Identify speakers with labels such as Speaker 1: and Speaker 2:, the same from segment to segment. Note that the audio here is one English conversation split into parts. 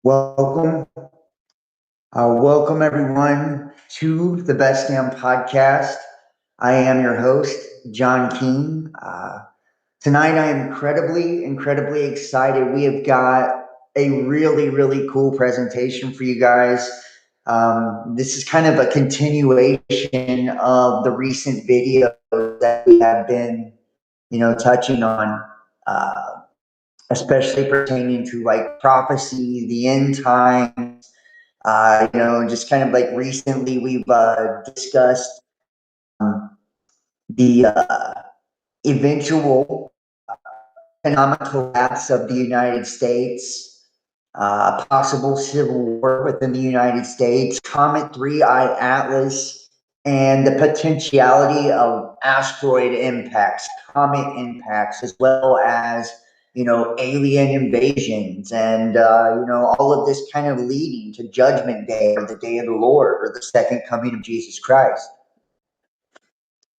Speaker 1: Welcome, welcome everyone to the Best Damn Podcast. I am your host, John King. Tonight, I am incredibly excited. We have got a really cool presentation for you guys. This is kind of a continuation of the recent videos that we have been, touching on. Especially pertaining to like prophecy, the end times. Just kind of like recently we've discussed the eventual economic collapse of the United States, possible civil war within the United States, Comet 3I Atlas, and the potentiality of asteroid impacts, comet impacts, as well as alien invasions, and all of this kind of leading to Judgment Day or the Day of the Lord or the second coming of Jesus Christ.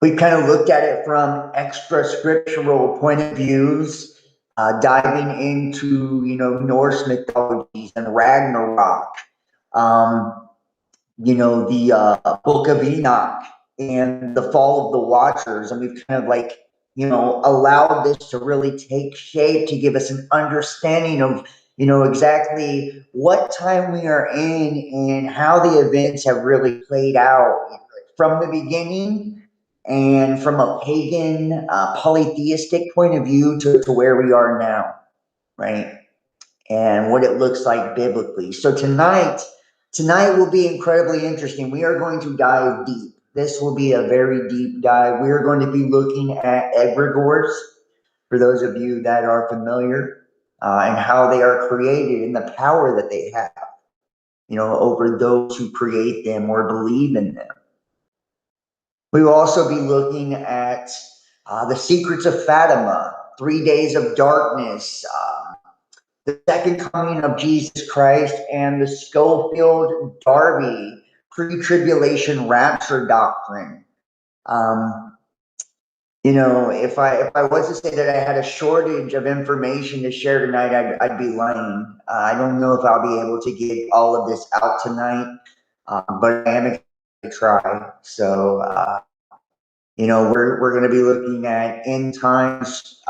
Speaker 1: We kind of looked at it from extra scriptural point of views, diving into Norse mythologies and Ragnarok, the Book of Enoch and the fall of the Watchers, and we've kind of like allowed this to really take shape to give us an understanding of exactly what time we are in and how the events have really played out from the beginning and from a pagan, polytheistic point of view to where we are now, right? And what it looks like biblically. So tonight will be incredibly interesting. We are going to dive deep. This will be a very deep dive. We are going to be looking at egregores, for those of you that are familiar, and how they are created and the power that they have, over those who create them or believe in them. We will also be looking at the secrets of Fatima, 3 days of darkness, the second coming of Jesus Christ, and the Schofield Darby pre-tribulation rapture doctrine. If I was to say that I had a shortage of information to share tonight, I'd be lying. I don't know if I'll be able to get all of this out tonight, but I am going to try. So, we're going to be looking at end times,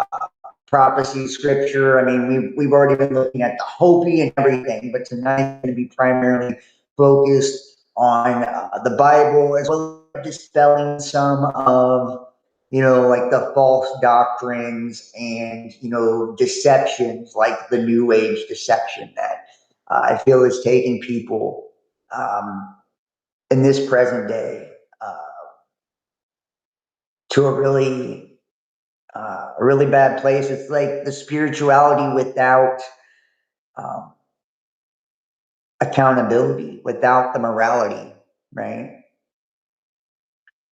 Speaker 1: prophecy, scripture. I mean, we've already been looking at the Hopi and everything, but tonight is going to be primarily focused on the Bible, as well as dispelling some of like the false doctrines and deceptions, like the New Age deception that I feel is taking people in this present day to a really bad place. It's like the spirituality without accountability, without the morality, right?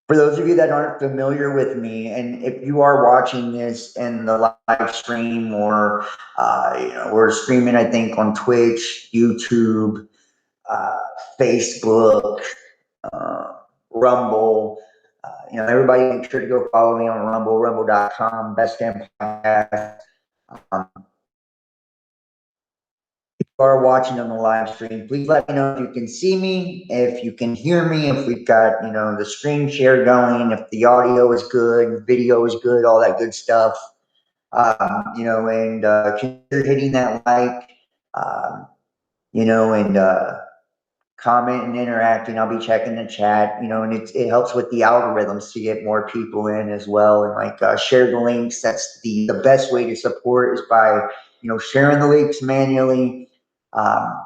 Speaker 1: For those of you that aren't familiar with me, and if you are watching this in the live stream or, we're streaming, I think, on Twitch, YouTube, Facebook, Rumble. Everybody make sure to go follow me on Rumble, rumble.com, Best Damn Podcast. If you are watching on the live stream, please let me know if you can see me, if you can hear me, if we've got, the screen share going, if the audio is good, video is good, all that good stuff. And consider hitting that like, and comment and interacting. I'll be checking the chat, and it helps with the algorithms to get more people in as well. And like share the links. That's the best way to support is by sharing the links manually.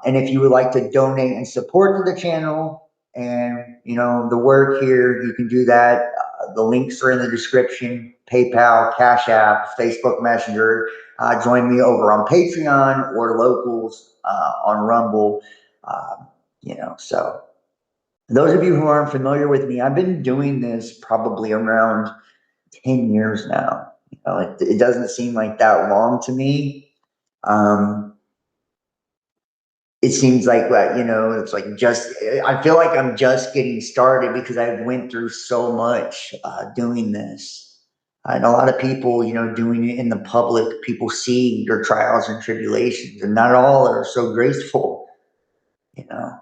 Speaker 1: And if you would like to donate and support to the channel and the work here, you can do that. The links are in the description: PayPal, Cash App, Facebook Messenger. Join me over on Patreon or Locals on Rumble. So those of you who aren't familiar with me, I've been doing this probably around 10 years now. It doesn't seem like that long to me. It seems like, it's like I feel like I'm just getting started because I went through so much doing this. And a lot of people, doing it in the public, people see your trials and tribulations, and not all are so graceful. you know.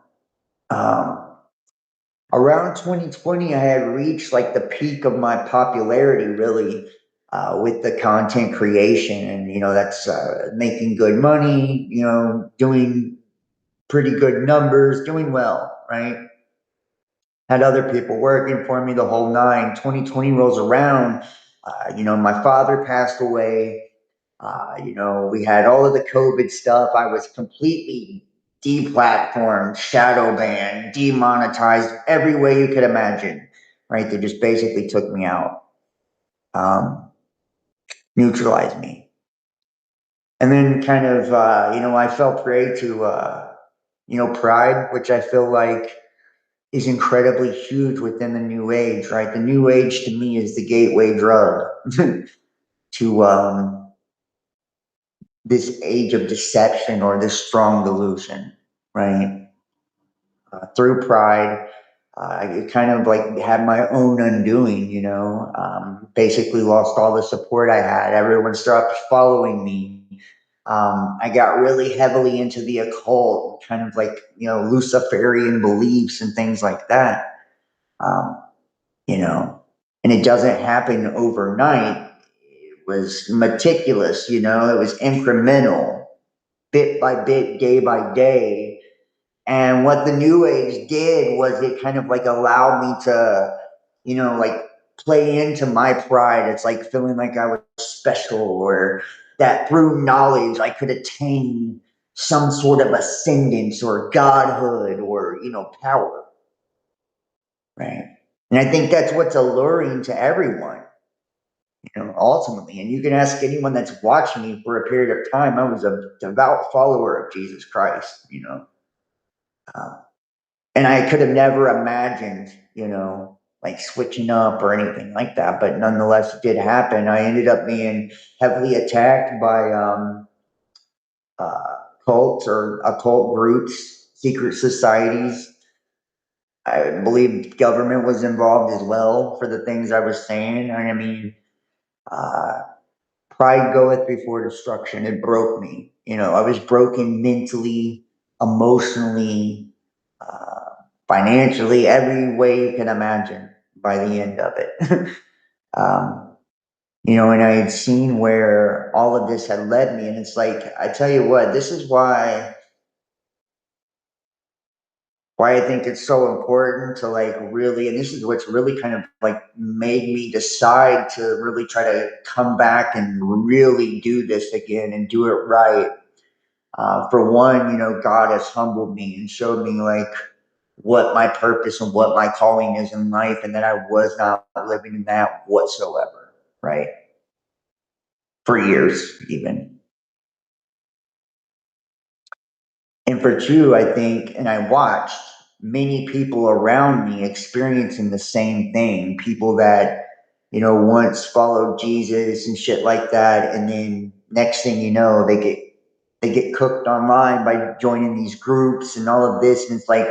Speaker 1: Around 2020, I had reached like the peak of my popularity, really, with the content creation, and that's making good money, doing pretty good numbers, doing well, right? Had other people working for me the whole nine. 2020 rolls around, my father passed away. We had all of the COVID stuff. I was completely deplatformed, shadow banned, demonetized, every way you could imagine, right? They just basically took me out, um, neutralized me. And then kind of, I fell prey to, pride, which I feel like is incredibly huge within the new age, right? The new age to me is the gateway drug to this age of deception or this strong delusion, right? Through pride, I kind of like had my own undoing, basically lost all the support I had. Everyone stopped following me. I got really heavily into the occult, kind of like, Luciferian beliefs and things like that. Um, and it doesn't happen overnight. It was meticulous, it was incremental, bit by bit, day by day. And what the new age did was it kind of like allowed me to, like play into my pride. It's like feeling like I was special, or that through knowledge I could attain some sort of ascendance or godhood or, power, right? And I think that's what's alluring to everyone, ultimately. And you can ask anyone that's watching me for a period of time. I was a devout follower of Jesus Christ, uh, and I could have never imagined, like switching up or anything like that. But nonetheless, it did happen. I ended up being heavily attacked by uh, cults or occult groups, secret societies. I believe government was involved as well for the things I was saying. I mean, uh, pride goeth before destruction. It broke me. I was broken mentally, emotionally, financially, every way you can imagine by the end of it. um, and I had seen where all of this had led me. And it's like, I tell you what, this is why I think it's so important to like really, and this is what's really kind of like made me decide to really try to come back and really do this again and do it right. For one, God has humbled me and showed me like what my purpose and what my calling is in life, and that I was not living in that whatsoever, right? For years, even. And for two, I think, and I watched many people around me experiencing the same thing. People that, once followed Jesus and shit like that, and then next thing you know, they get cooked online by joining these groups and all of this, and it's like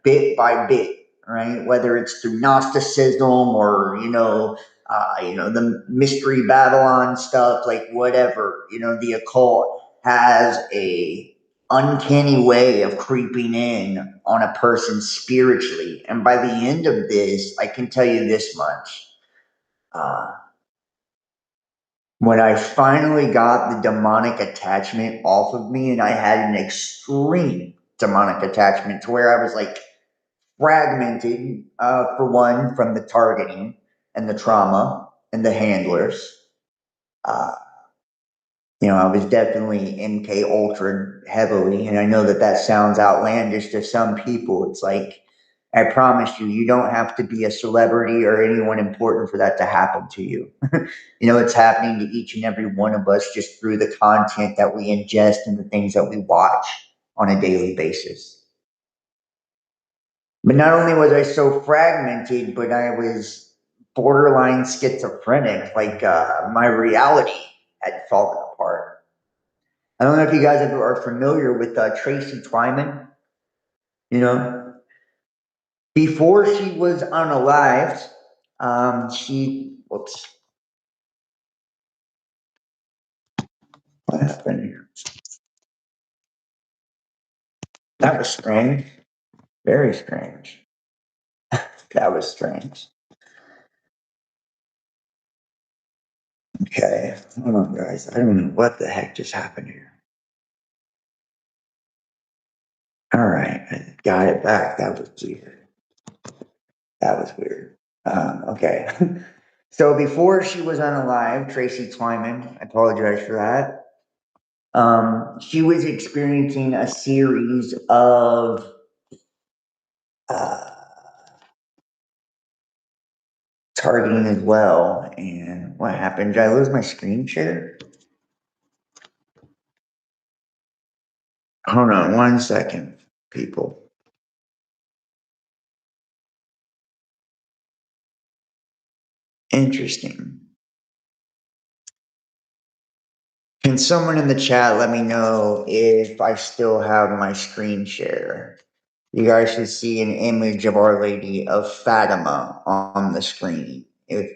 Speaker 1: bit by bit, right? Whether it's through Gnosticism or the mystery Babylon stuff, like whatever, the occult has a uncanny way of creeping in on a person spiritually. And by the end of this, I can tell you this much. Uh, when I finally got the demonic attachment off of me, and I had an extreme demonic attachment to where I was like fragmented, for one, from the targeting and the trauma and the handlers. Uh, I was definitely MK Ultra heavily, and I know that that sounds outlandish to some people. It's like, I promise you, you don't have to be a celebrity or anyone important for that to happen to you. It's happening to each and every one of us just through the content that we ingest and the things that we watch on a daily basis. But not only was I so fragmented, but I was borderline schizophrenic. Like my reality had fallen apart. I don't know if you guys ever are familiar with Tracy Twyman. You know, before she was unalived, whoops, what happened here? That was strange. Very strange. That was strange. Okay, hold on, guys. I don't know what the heck just happened here. All right, I got it back. That was weird. That was weird. Okay. So before she was unalive, Tracy Twyman, I apologize for that. She was experiencing a series of uh, targeting as well. And what happened? Did I lose my screen share? Hold on 1 second, people. Interesting. Can someone in the chat let me know if I still have my screen share? You guys should see an image of Our Lady of Fatima on the screen. If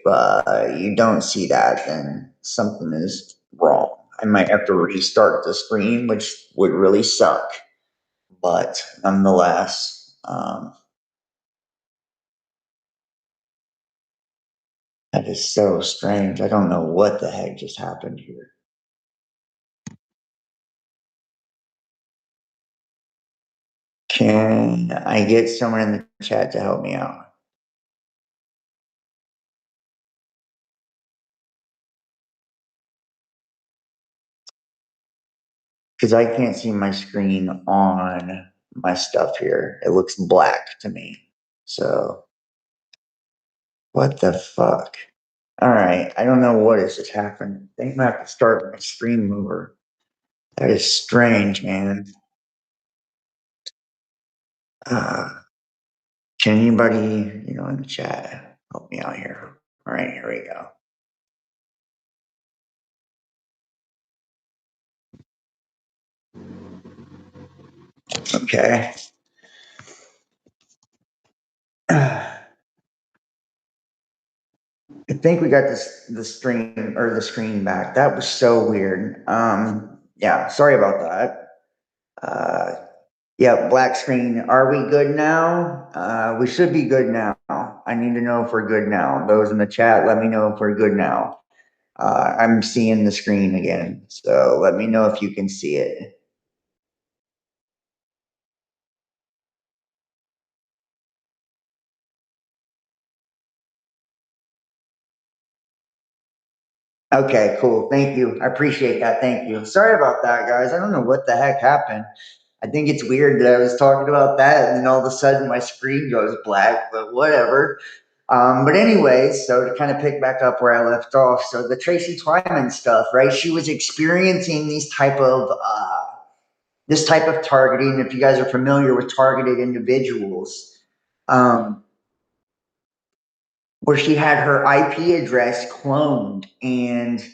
Speaker 1: you don't see that, then something is wrong. I might have to restart the screen, which would really suck. But nonetheless, that is so strange. I don't know what the heck just happened here. Can I get someone in the chat to help me out? Because I can't see my screen on my stuff here. It looks black to me. So, what the fuck? All right, I don't know what has just happened. I think I have to start my screen mover. That is strange, man. Uh, can anybody, in the chat help me out here? All right, here we go. Okay. I think we got the screen back. That was so weird. Yeah, sorry about that. Yeah, black screen. Are we good now? We should be good now. I need to know if we're good now. Those in the chat, let me know if we're good now. I'm seeing the screen again, so let me know if you can see it. Okay, cool. Thank you. I appreciate that. Thank you. Sorry about that, guys. I don't know what the heck happened. I think it's weird that I was talking about that and then all of a sudden my screen goes black, but whatever. But anyway, so to kind of pick back up where I left off, so the Tracy Twyman stuff, right? She was experiencing this type of targeting. If you guys are familiar with targeted individuals, um, where she had her IP address cloned and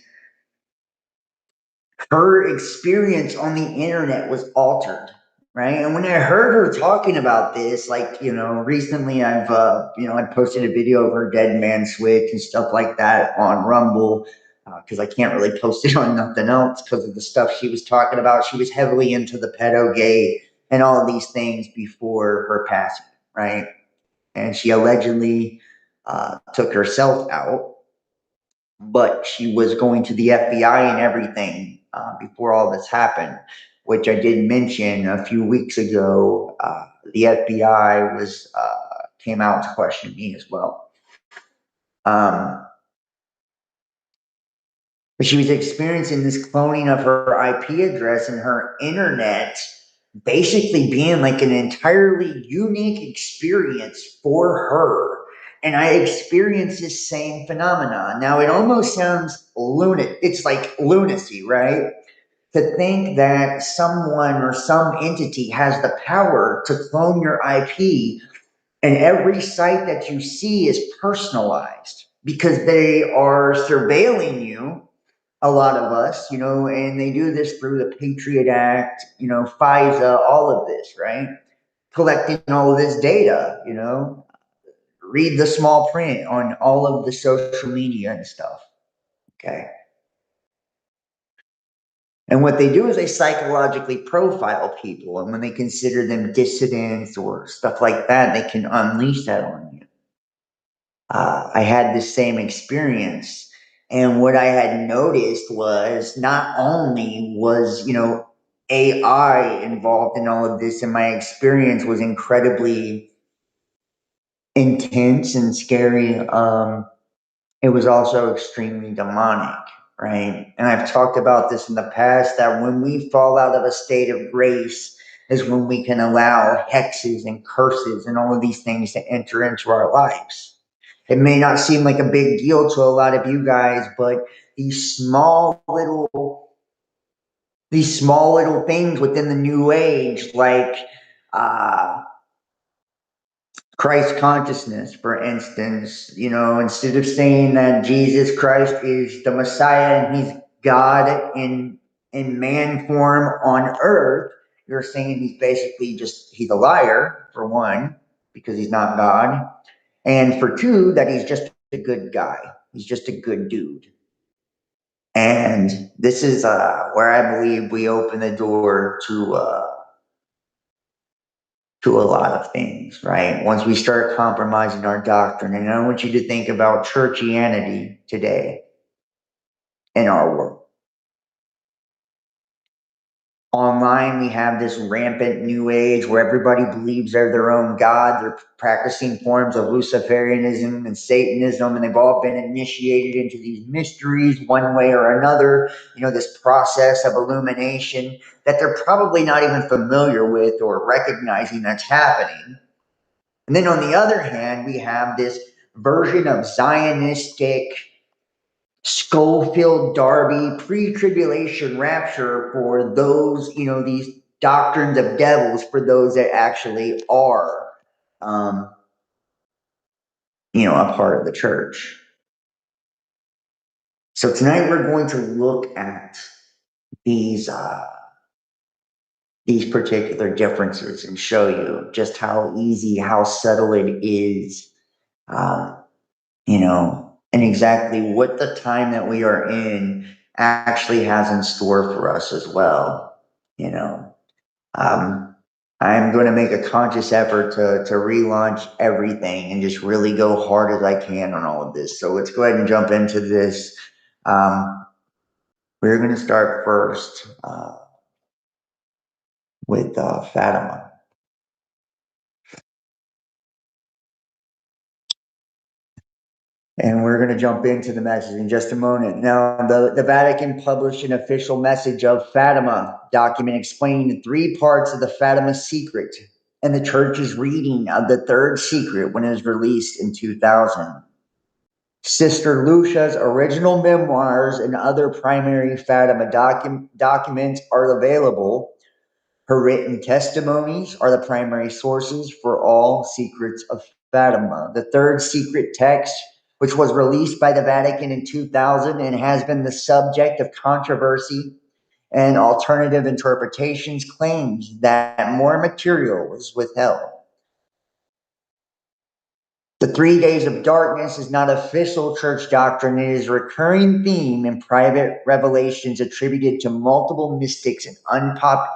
Speaker 1: her experience on the internet was altered, right? And when I heard her talking about this, like, recently I posted a video of her dead man switch and stuff like that on Rumble, because I can't really post it on nothing else because of the stuff she was talking about. She was heavily into the pedo gate and all of these things before her passing, right? And she allegedly took herself out, but she was going to the FBI and everything before all this happened, which I did mention a few weeks ago. The FBI was came out to question me as well. But she was experiencing this cloning of her IP address and her internet basically being like an entirely unique experience for her. And I experienced this same phenomenon. Now, it almost sounds lunatic. It's like lunacy, right? To think that someone or some entity has the power to clone your IP, and every site that you see is personalized because they are surveilling you, a lot of us, and they do this through the Patriot Act, FISA, all of this, right? Collecting all of this data, read the small print on all of the social media and stuff. Okay. And what they do is they psychologically profile people. And when they consider them dissidents or stuff like that, they can unleash that on you. I had the same experience. And what I had noticed was not only was, AI involved in all of this, and my experience was incredibly intense and scary. It was also extremely demonic, right? And I've talked about this in the past that when we fall out of a state of grace is when we can allow hexes and curses and all of these things to enter into our lives. It may not seem like a big deal to a lot of you guys, but these small little things within the new age, like uh, Christ consciousness, for instance, instead of saying that Jesus Christ is the Messiah and he's God in man form on earth, you're saying he's a liar, for one, because he's not God. And for two, that he's just a good guy. He's just a good dude. And this is where I believe we open the door to a lot of things, right? Once we start compromising our doctrine. And I want you to think about churchianity today in our world. Online, we have this rampant new age where everybody believes they're their own God. They're practicing forms of Luciferianism and Satanism, and they've all been initiated into these mysteries one way or another. This process of illumination that they're probably not even familiar with or recognizing that's happening. And then on the other hand, we have this version of Zionistic, Schofield Darby, pre-tribulation rapture for those, these doctrines of devils for those that actually are, a part of the church. So tonight we're going to look at these particular differences and show you just how easy, how subtle it is, and exactly what the time that we are in actually has in store for us as well. I'm going to make a conscious effort to relaunch everything and just really go hard as I can on all of this. So let's go ahead and jump into this. We're going to start first with Fatima. And we're going to jump into the message in just a moment. Now, the Vatican published an official message of Fatima document explaining the three parts of the Fatima secret and the church's reading of the third secret when it was released in 2000. Sister Lucia's original memoirs and other primary Fatima documents are available. Her written testimonies are the primary sources for all secrets of Fatima. The third secret text, which was released by the Vatican in 2000 and has been the subject of controversy and alternative interpretations, claims that more material was withheld. The 3 days of darkness is not official church doctrine. It is a recurring theme in private revelations attributed to multiple mystics and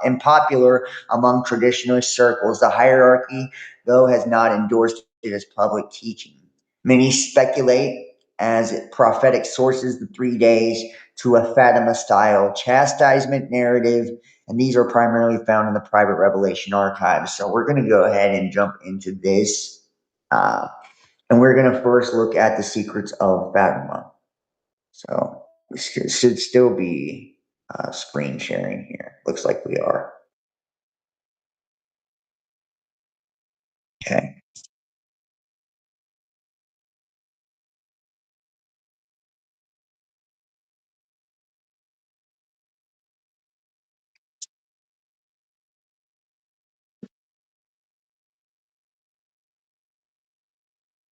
Speaker 1: unpopular among traditionalist circles. The hierarchy, though, has not endorsed it as public teaching. Many speculate as prophetic sources the 3 days to a Fatima-style chastisement narrative, and these are primarily found in the private revelation archives. So we're going to go ahead and jump into this. And we're going to first look at the secrets of Fatima. So we should still be screen sharing here. Looks like we are. Okay.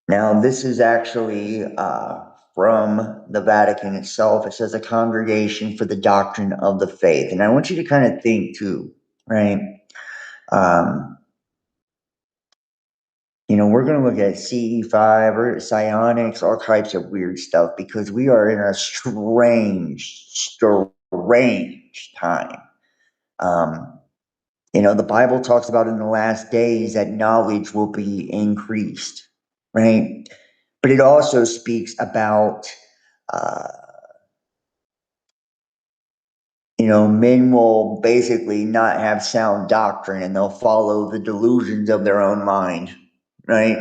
Speaker 1: Now, this is actually from the Vatican itself. It says a congregation for the doctrine of the faith. And I want you to kind of think too, right? We're going to look at CE5 or psionics, all types of weird stuff, because we are in a strange each time. Um, the Bible talks about in the last days that knowledge will be increased, right? But it also speaks about, uh, men will basically not have sound doctrine and they'll follow the delusions of their own mind, right?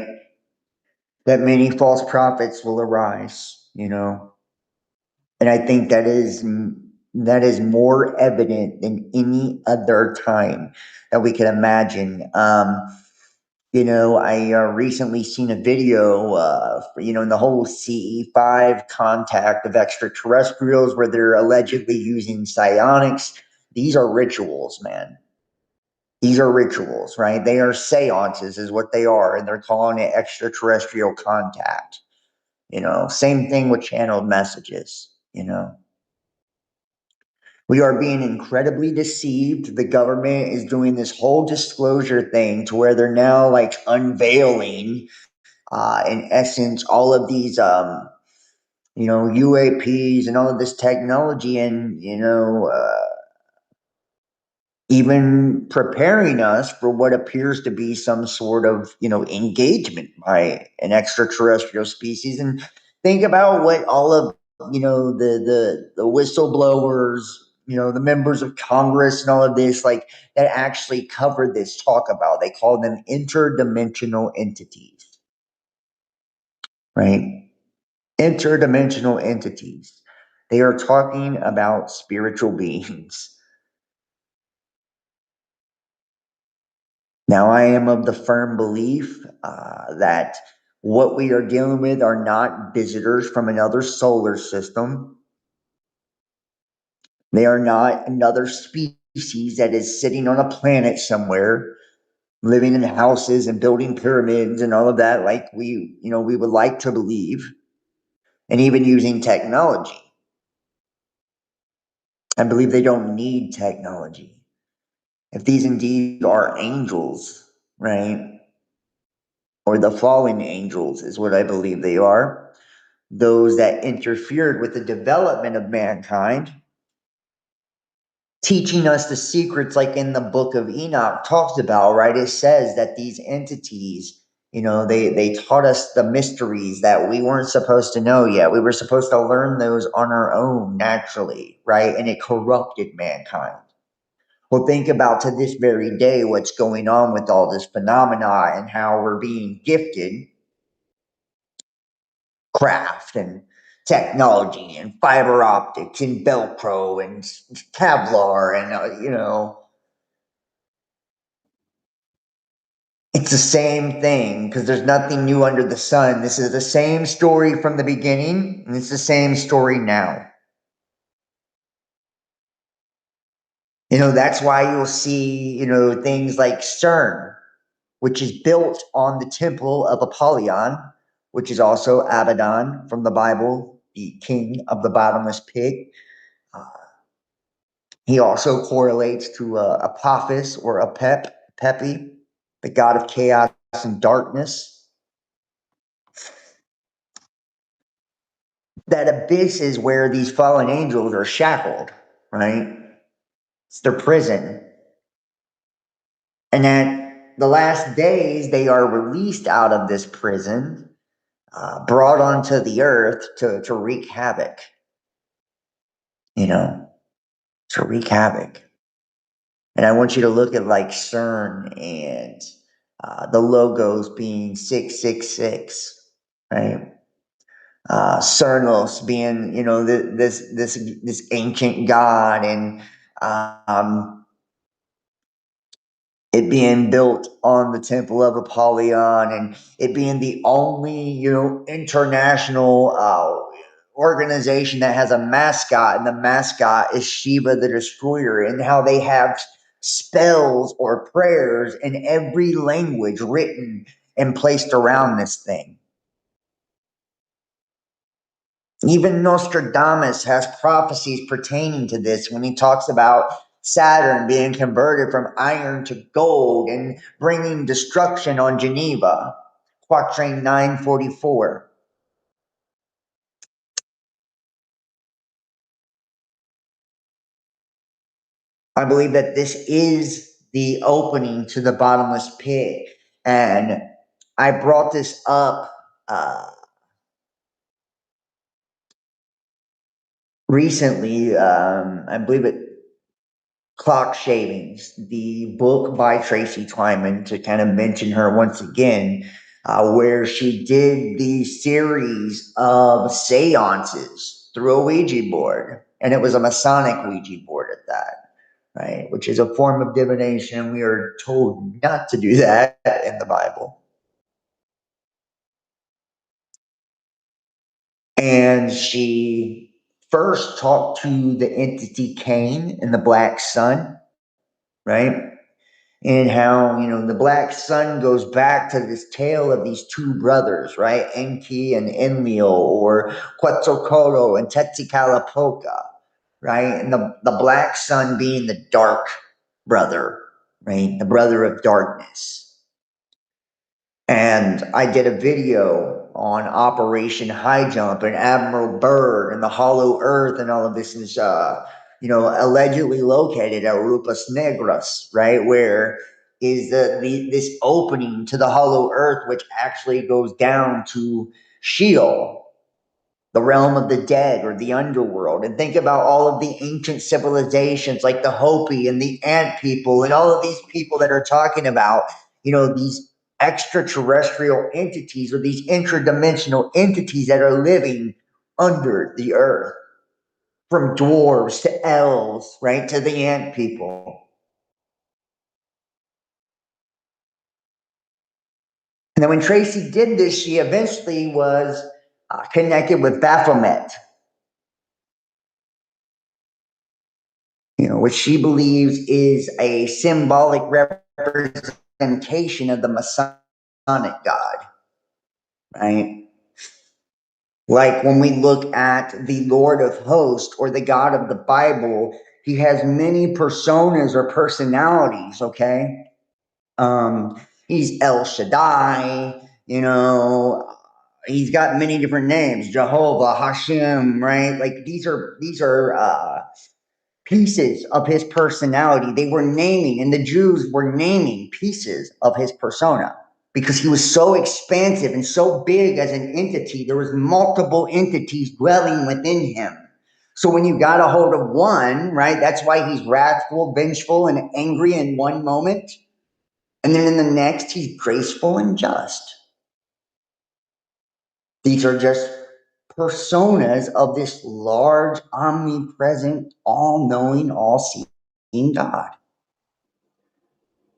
Speaker 1: That many false prophets will arise. And I think that is more evident than any other time that we can imagine. I recently seen a video, in the whole CE5 contact of extraterrestrials where they're allegedly using psionics. These are rituals, man. These are rituals, right? They are seances, is what they are, and they're calling it extraterrestrial contact. Same thing with channeled messages. We are being incredibly deceived. The government is doing this whole disclosure thing to where they're now like unveiling, in essence, all of these, UAPs and all of this technology, and even preparing us for what appears to be some sort of engagement by an extraterrestrial species. And think about what all of the whistleblowers, the members of Congress and all of this, like, that actually cover this, talk about. They call them interdimensional entities, right? Interdimensional entities. They are talking about spiritual beings. Now, I am of the firm belief that what we are dealing with are not visitors from another solar system. They are not another species that is sitting on a planet somewhere, living in houses and building pyramids and all of that, like we would like to believe, and even using technology. I believe they don't need technology. If these indeed are angels, right, or the fallen angels is what I believe they are, those that interfered with the development of mankind, teaching us the secrets, like in the book of Enoch talks about, right? It says that these entities, they taught us the mysteries that we weren't supposed to know yet. We were supposed to learn those on our own naturally, right? And it corrupted mankind. Well, think about to this very day what's going on with all this phenomena and how we're being gifted craft and technology and fiber optics and Velcro and Kevlar and it's the same thing because there's nothing new under the sun. This is the same story from the beginning, and it's the same story now. That's why you'll see, things like CERN, which is built on the temple of Apollyon, which is also Abaddon from the Bible, the king of the bottomless pit. Uh, he also correlates to Apophis or Pepi, the god of chaos and darkness. That abyss is where these fallen angels are shackled, right? It's their prison. And at the last days, they are released out of this prison, brought onto the earth to wreak havoc, you know, to wreak havoc. And I want you to look at like CERN and the logos being 666, right? Cernos being, this ancient god, and um, it being built on the Temple of Apollyon, and it being the only, international organization that has a mascot, and the mascot is Shiva the Destroyer, and how they have spells or prayers in every language written and placed around this thing. Even Nostradamus has prophecies pertaining to this when he talks about Saturn being converted from iron to gold and bringing destruction on Geneva, quatrain 944. I believe that this is the opening to the bottomless pit. And I brought this up recently. I believe it Clock Shavings, the book by Tracy Twyman, to kind of mention her once again, where she did the series of seances through a Ouija board. And it was a Masonic Ouija board at that, right? Which is a form of divination. We are told not to do that in the Bible. And she first talked to the entity Cain and the Black Sun, right? And how, the Black Sun goes back to this tale of these two brothers, right? Enki and Enlil, or Quetzalcoatl and Tezcatlipoca, right? And the Black Sun being the dark brother, right? The brother of darkness. And I did a video on Operation High Jump and Admiral Byrd and the Hollow Earth, and all of this is, allegedly located at Rupas Negras, right? Where is this opening to the Hollow Earth, which actually goes down to Sheol, the realm of the dead or the underworld. And think about all of the ancient civilizations like the Hopi and the Ant people and all of these people that are talking about, these extraterrestrial entities or these interdimensional entities that are living under the earth, from dwarves to elves, right, to the ant people. And then when Tracy did this, she eventually was connected with Baphomet, which she believes is a symbolic representation of the Masonic God, right? Like when we look at the Lord of Hosts or the God of the Bible, he has many personas or personalities, okay? He's El Shaddai, he's got many different names, Jehovah, Hashem, right? Like these are pieces of his personality. They were naming, and the Jews were naming pieces of his persona because he was so expansive and so big as an entity. There was multiple entities dwelling within him. So when you got a hold of one, right, that's why he's wrathful, vengeful, and angry in one moment. And then in the next, he's graceful and just. These are just personas of this large, omnipresent, all-knowing, all-seeing God.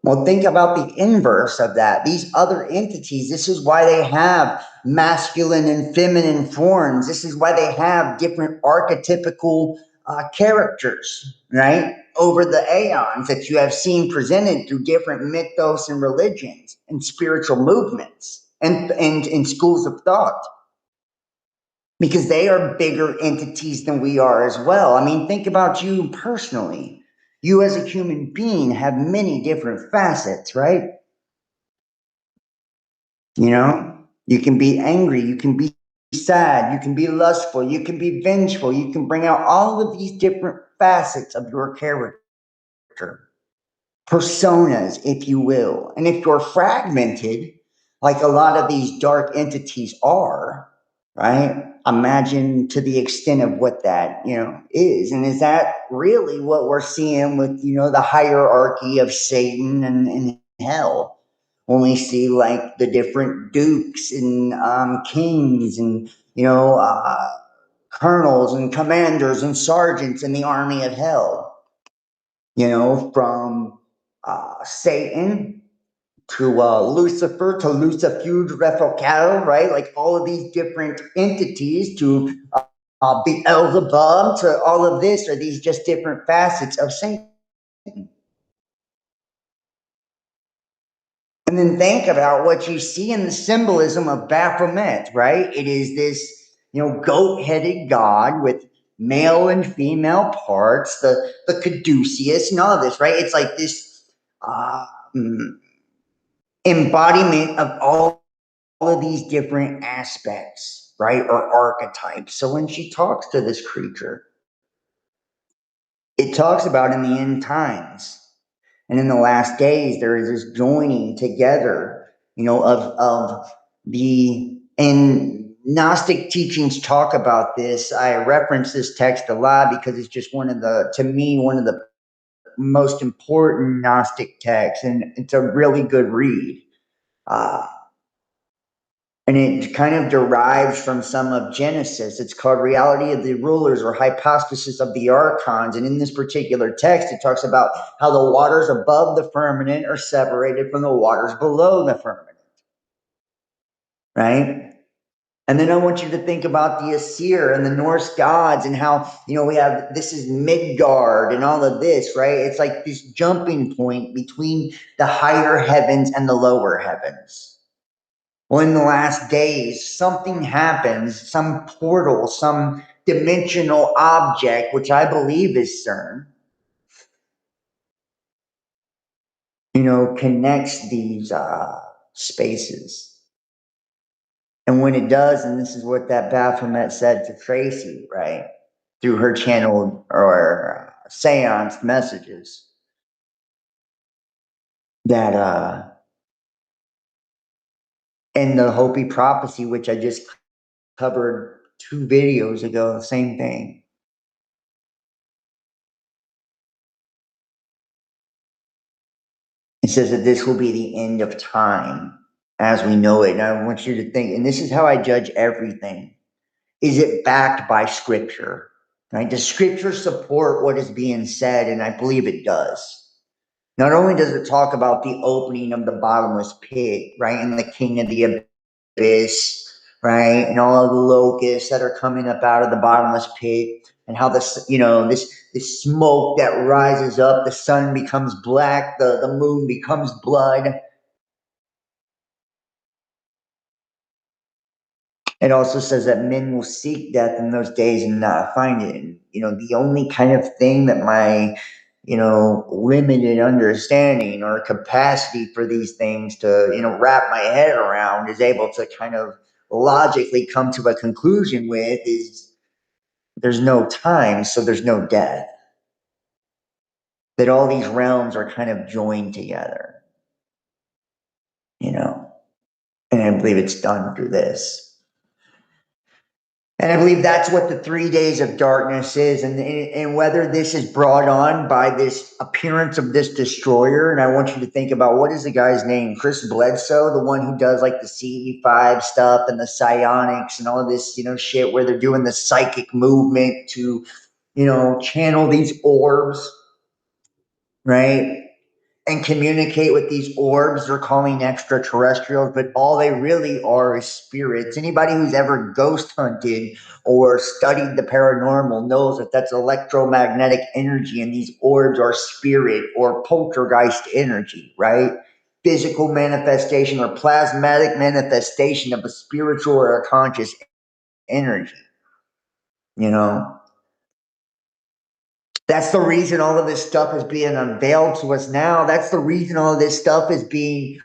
Speaker 1: Well, think about the inverse of that. These other entities, this is why they have masculine and feminine forms. This is why they have different archetypical characters, right? Over the aeons that you have seen presented through different mythos and religions and spiritual movements and schools of thought. Because they are bigger entities than we are as well. I mean, think about you personally. You as a human being have many different facets, right? You can be angry, you can be sad, you can be lustful, you can be vengeful, you can bring out all of these different facets of your character, personas, if you will. And if you're fragmented, like a lot of these dark entities are, right? Imagine to the extent of what that, is. And is that really what we're seeing with, the hierarchy of Satan and hell? When we see like the different dukes and kings and, colonels and commanders and sergeants in the army of hell, from Satan to Lucifer, to Lucifuge Refocal, right? Like all of these different entities, to Beelzebub, to all of this, are these just different facets of Satan? And then think about what you see in the symbolism of Baphomet, right? It is this, goat-headed god with male and female parts, the caduceus, and all of this, right? It's like this embodiment of all of these different aspects, right? Or archetypes. So when she talks to this creature, it talks about in the end times and in the last days, there is this joining together, of the, and Gnostic teachings talk about this. I reference this text a lot because it's just to me, one of the most important Gnostic texts, and it's a really good read. Uh, and it kind of derives from some of Genesis. It's called Reality of the Rulers or Hypostasis of the Archons. And in this particular text, it talks about how the waters above the firmament are separated from the waters below the firmament, right? And then I want you to think about the Asir and the Norse gods and how, we have, this is Midgard and all of this, right? It's like this jumping point between the higher heavens and the lower heavens. Well, in the last days, something happens, some portal, some dimensional object, which I believe is CERN, connects these spaces. And when it does, and this is what that Baphomet said to Tracy, right, through her channeled or seance messages, that in the Hopi prophecy, which I just covered 2 videos ago, the same thing. It says that this will be the end of time as we know it. And I want you to think, and this is how I judge everything. Is it backed by scripture? Right? Does scripture support what is being said? And I believe it does. Not only does it talk about the opening of the bottomless pit, right, and the king of the abyss, right, and all of the locusts that are coming up out of the bottomless pit, and how this, this smoke that rises up, the sun becomes black, the moon becomes blood. It also says that men will seek death in those days and not find it. And, the only kind of thing that my, limited understanding or capacity for these things to, wrap my head around is able to kind of logically come to a conclusion with is there's no time, so there's no death. That all these realms are kind of joined together, and I believe it's done through this. And I believe that's what the 3 days of darkness is. And whether this is brought on by this appearance of this destroyer, and I want you to think about, what is the guy's name? Chris Bledsoe, the one who does like the CE5 stuff and the psionics and all of this, shit where they're doing the psychic movement to, channel these orbs, right? And communicate with these orbs they're calling extraterrestrials, but all they really are is spirits. Anybody who's ever ghost hunted or studied the paranormal knows that that's electromagnetic energy, and these orbs are spirit or poltergeist energy, right? Physical manifestation or plasmatic manifestation of a spiritual or a conscious energy, That's the reason all of this stuff is being unveiled to us now. That's the reason all of this stuff is being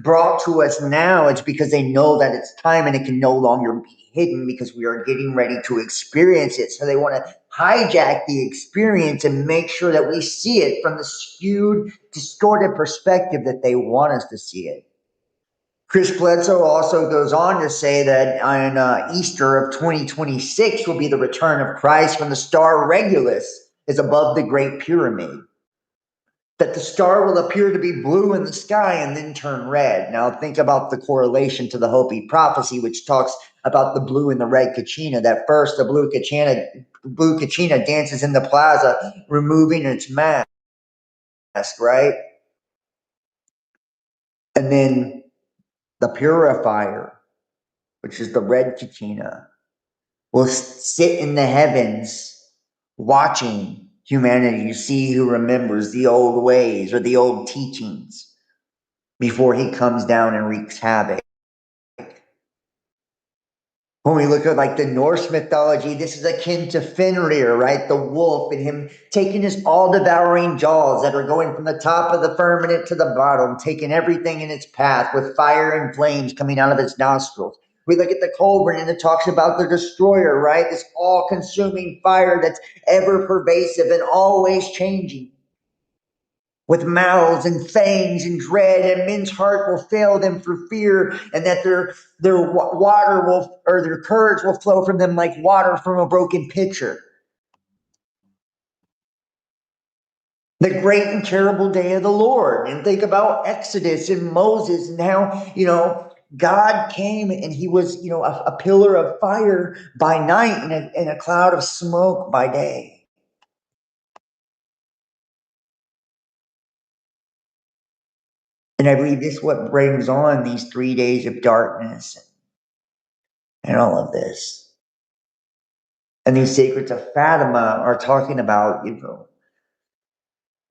Speaker 1: brought to us now. It's because they know that it's time and it can no longer be hidden because we are getting ready to experience it. So they want to hijack the experience and make sure that we see it from the skewed, distorted perspective that they want us to see it. Chris Bledsoe also goes on to say that on Easter of 2026 will be the return of Christ when the star Regulus is above the Great Pyramid. That the star will appear to be blue in the sky and then turn red. Now think about the correlation to the Hopi prophecy, which talks about the blue and the red Kachina. That first, the blue Kachina dances in the plaza, removing its mask, right? And then the purifier, which is the red Kachina, will sit in the heavens watching humanity to see who remembers the old ways or the old teachings before he comes down and wreaks havoc. When we look at like the Norse mythology, this is akin to Fenrir, right? The wolf, and him taking his all-devouring jaws that are going from the top of the firmament to the bottom, taking everything in its path with fire and flames coming out of its nostrils. We look at the cauldron and it talks about the destroyer, right? This all consuming fire that's ever pervasive and always changing, with mouths and fangs and dread, and men's heart will fail them for fear, and that their water will, or their courage will flow from them like water from a broken pitcher. The great and terrible day of the Lord. And think about Exodus and Moses and how, God came and he was, a pillar of fire by night and a cloud of smoke by day. And I believe this is what brings on these 3 days of darkness and all of this. And these secrets of Fatima are talking about,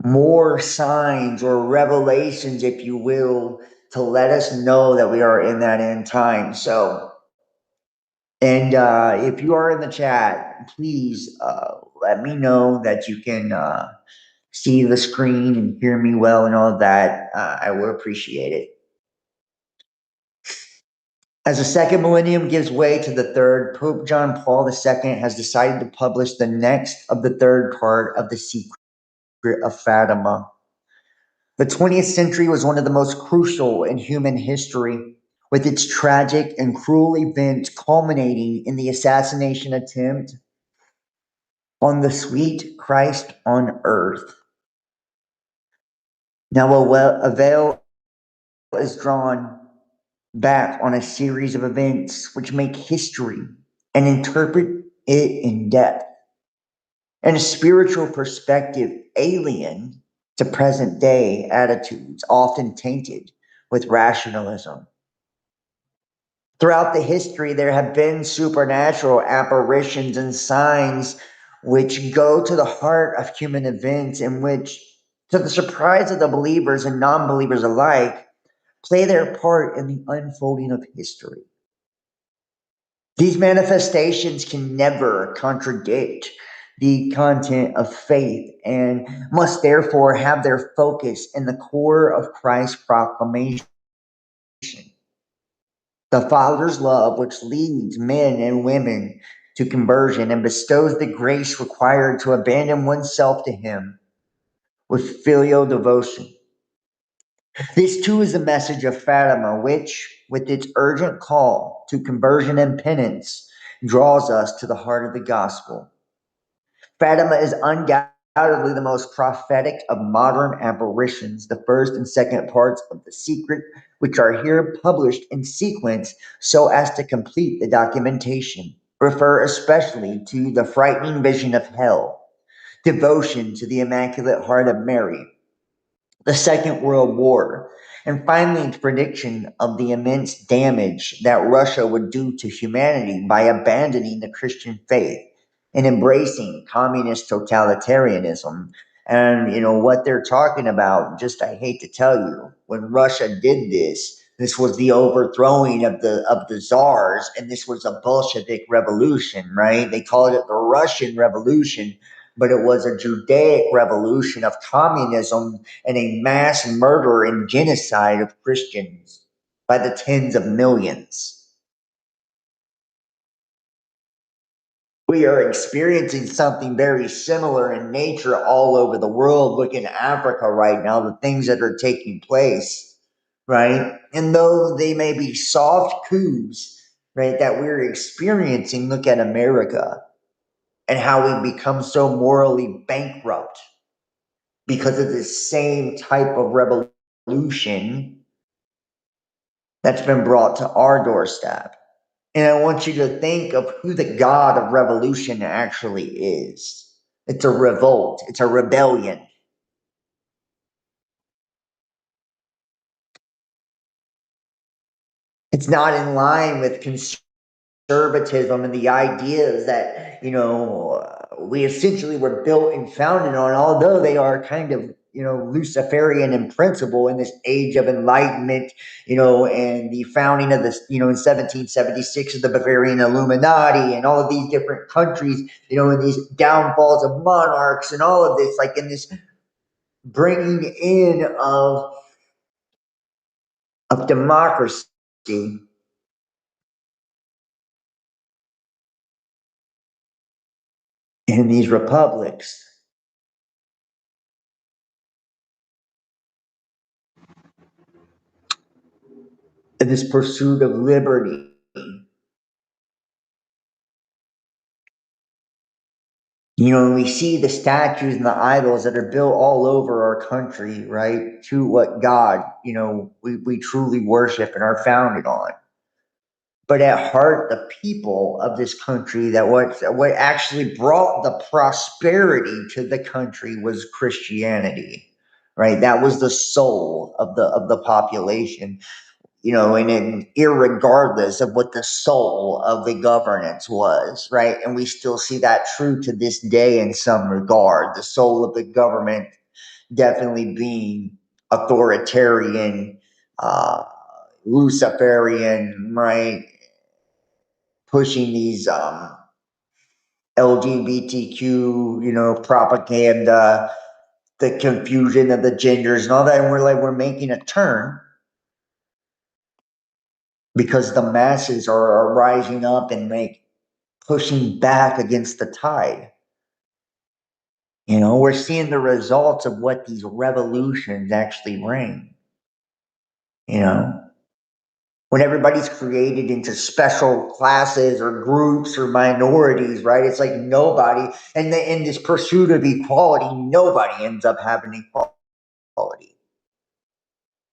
Speaker 1: more signs or revelations, if you will, to let us know that we are in that end time. So, and if you are in the chat, please let me know that you can see the screen and hear me well and all of that. I would appreciate it. As the second millennium gives way to the third, Pope John Paul II has decided to publish the next of the third part of the Secret of Fatima. The 20th century was one of the most crucial in human history, with its tragic and cruel events culminating in the assassination attempt on the sweet Christ on earth. Now, a veil is drawn back on a series of events which make history and interpret it in depth and a spiritual perspective alien to present day attitudes, often tainted with rationalism. Throughout the history, there have been supernatural apparitions and signs which go to the heart of human events, in which, to the surprise of the believers and non believers alike, play their part in the unfolding of history. These manifestations can never contradict the content of faith and must therefore have their focus in the core of Christ's proclamation. The Father's love, which leads men and women to conversion and bestows the grace required to abandon oneself to Him with filial devotion. This too is the message of Fatima, which, with its urgent call to conversion and penance, draws us to the heart of the gospel. Fatima is undoubtedly the most prophetic of modern apparitions, the first and second parts of The Secret, which are here published in sequence so as to complete the documentation, refer especially to the frightening vision of hell, devotion to the Immaculate Heart of Mary, the Second World War, and finally its prediction of the immense damage that Russia would do to humanity by abandoning the Christian faith and embracing communist totalitarianism. And what they're talking about, just I hate to tell you, when Russia did this was the overthrowing of the czars, and this was a Bolshevik revolution, right? They called it the Russian Revolution, but it was a Judaic revolution of communism and a mass murder and genocide of Christians by the tens of millions. We are experiencing something very similar in nature all over the world. Look in Africa right now, the things that are taking place, right? And though they may be soft coups, right, that we're experiencing, look at America and how we become so morally bankrupt because of this same type of revolution that's been brought to our doorstep. And I want you to think of who the God of revolution actually is. It's a revolt, it's a rebellion. It's not in line with conservatism and the ideas that we essentially were built and founded on, although they are kind of Luciferian in principle in this age of enlightenment, and the founding of this, in 1776 of the Bavarian Illuminati and all of these different countries, and these downfalls of monarchs and all of this, like in this bringing in of democracy. in these republics. In this pursuit of liberty. We see the statues and the idols that are built all over our country, right? To what God, we truly worship and are founded on. But at heart, the people of this country, that what actually brought the prosperity to the country was Christianity, right? That was the soul of the population. And irregardless of what the soul of the governance was, right? And we still see that true to this day in some regard. The soul of the government definitely being authoritarian, Luciferian, right? Pushing these LGBTQ, propaganda, the confusion of the genders and all that. And we're making a turn because the masses are rising up and pushing back against the tide. We're seeing the results of what these revolutions actually bring. When everybody's created into special classes or groups or minorities, right? It's like nobody, and in this pursuit of equality, nobody ends up having equality.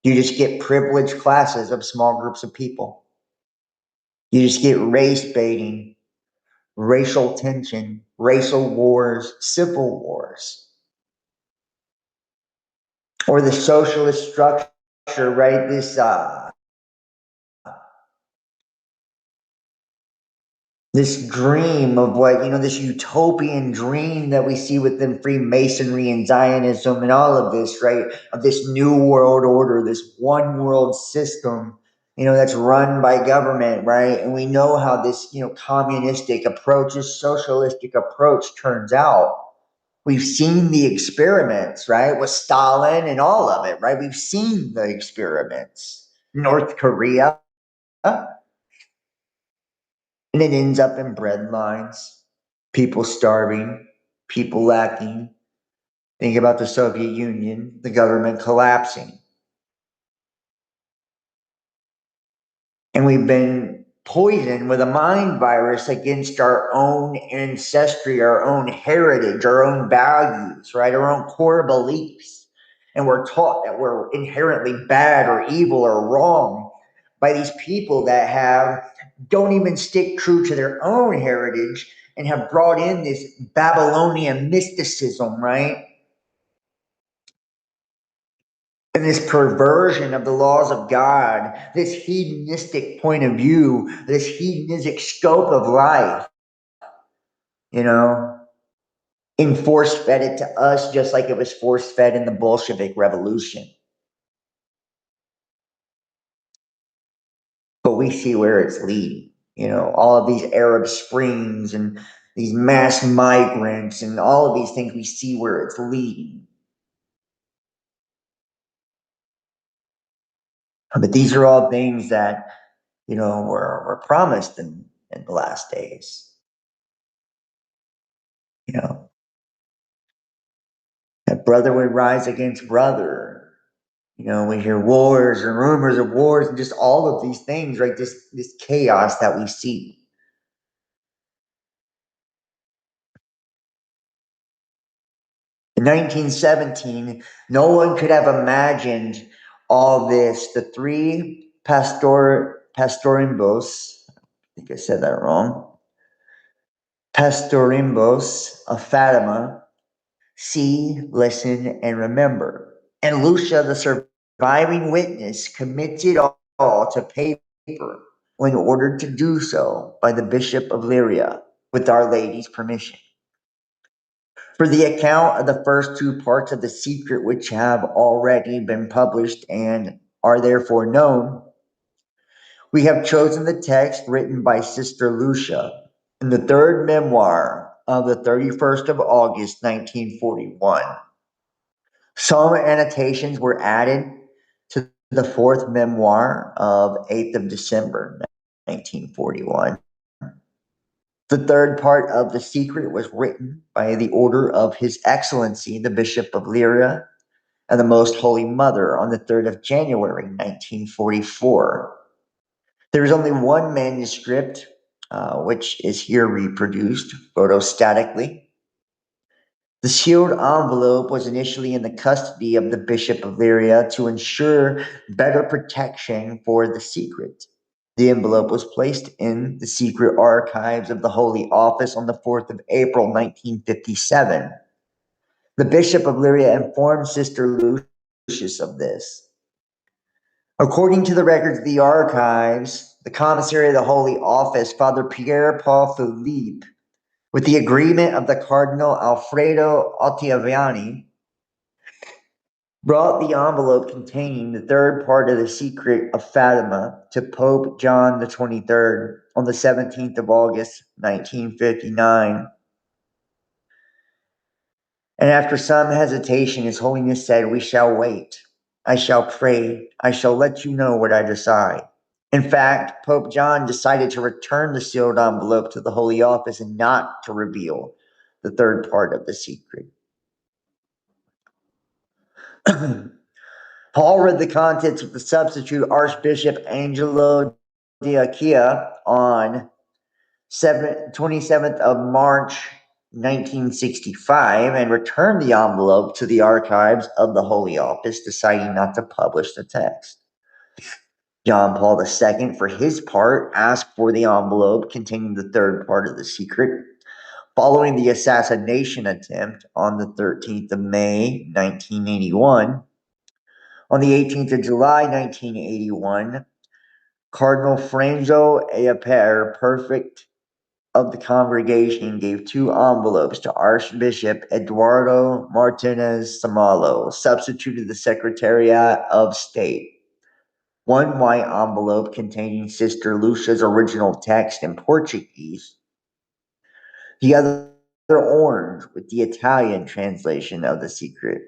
Speaker 1: You just get privileged classes of small groups of people. You just get race baiting, racial tension, racial wars, civil wars, or the socialist structure, right? This dream of this utopian dream that we see within Freemasonry and Zionism and all of this, right? Of this new world order, this one world system, that's run by government, right? And we know how this, communistic approach, this socialistic approach turns out. We've seen the experiments, right? With Stalin and all of it, right? We've seen the experiments. North Korea, and it ends up in bread lines, people starving, people lacking. Think about the Soviet Union, the government collapsing. And we've been poisoned with a mind virus against our own ancestry, our own heritage, our own values, right? Our own core beliefs. And we're taught that we're inherently bad or evil or wrong by these people that don't even stick true to their own heritage and have brought in this Babylonian mysticism, right? And this perversion of the laws of God, this hedonistic point of view, this hedonistic scope of life, and force fed it to us just like it was force fed in the Bolshevik Revolution. But we see where it's leading. All of these Arab Springs and these mass migrants and all of these things, we see where it's leading. But these are all things that, were promised in the last days. That brother would rise against brother. We hear wars and rumors of wars and just all of these things, right? This chaos that we see. In 1917, no one could have imagined all this. The three Pastorimbos, I think I said that wrong, Pastorimbos of Fatima, see, listen, and remember. And Lucia, the surviving witness, commits it all to paper when ordered to do so by the Bishop of Lyria with Our Lady's permission. For the account of the first two parts of the secret, which have already been published and are therefore known, we have chosen the text written by Sister Lucia in the third memoir of the 31st of August, 1941. Some annotations were added to the fourth memoir of 8th of December, 1941. The third part of the secret was written by the order of His Excellency, the Bishop of Lyria, and the Most Holy Mother on the 3rd of January, 1944. There is only one manuscript, which is here reproduced photostatically. The sealed envelope was initially in the custody of the Bishop of Lyria to ensure better protection for the secret. The envelope was placed in the secret archives of the Holy Office on the 4th of April, 1957. The Bishop of Lyria informed Sister Lucius of this. According to the records of the archives, the commissary of the Holy Office, Father Pierre Paul Philippe, with the agreement of the Cardinal Alfredo Ottaviani, brought the envelope containing the third part of the secret of Fatima to Pope John the 23rd on the 17th of August, 1959. And after some hesitation, His Holiness said, "We shall wait. I shall pray. I shall let you know what I decide." In fact, Pope John decided to return the sealed envelope to the Holy Office and not to reveal the third part of the secret. Paul read the contents of the substitute Archbishop Angelo de Acquia on 27th of March 1965 and returned the envelope to the archives of the Holy Office, deciding not to publish the text. John Paul II, for his part, asked for the envelope containing the third part of the secret. Following the assassination attempt on the 13th of May, 1981, on the 18th of July, 1981, Cardinal Franzo Eapere, prefect of the congregation, gave 2 envelopes to Archbishop Eduardo Martinez Samalo, substituted the Secretariat of State. One white envelope containing Sister Lucia's original text in Portuguese, the other orange with the Italian translation of the secret.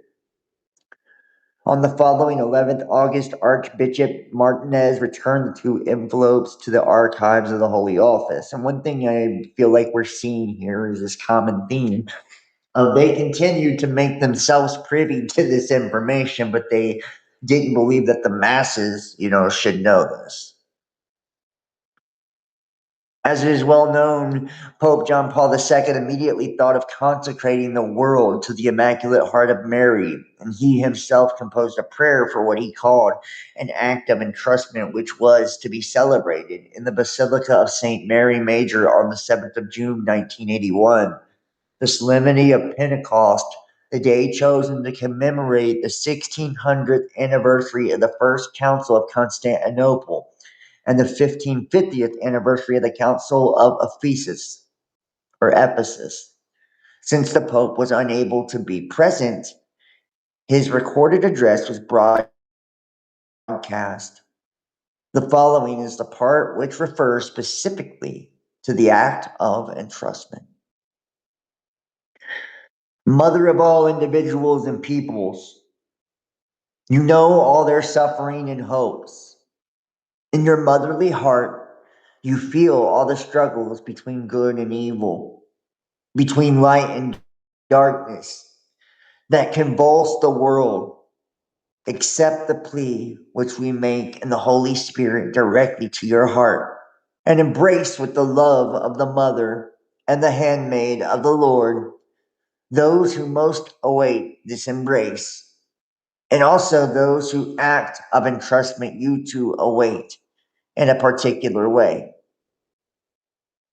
Speaker 1: On the following 11th August, Archbishop Martinez returned the 2 envelopes to the archives of the Holy Office. And one thing I feel like we're seeing here is this common theme of they continued to make themselves privy to this information, but they didn't believe that the masses, should know this. As it is well known, Pope John Paul II immediately thought of consecrating the world to the Immaculate Heart of Mary, and he himself composed a prayer for what he called an act of entrustment, which was to be celebrated in the Basilica of St. Mary Major on the 7th of June, 1981. The Solemnity of Pentecost, the day chosen to commemorate the 1600th anniversary of the First Council of Constantinople and the 1550th anniversary of the Council of Ephesus, or Ephesus. Since the Pope was unable to be present, his recorded address was broadcast. The following is the part which refers specifically to the act of entrustment. Mother of all individuals and peoples, you know all their suffering and hopes. In your motherly heart, you feel all the struggles between good and evil, between light and darkness that convulse the world. Accept the plea which we make in the Holy Spirit directly to your heart, and embrace with the love of the mother and the handmaid of the Lord those who most await this embrace, and also those who act of entrustment you to await in a particular way.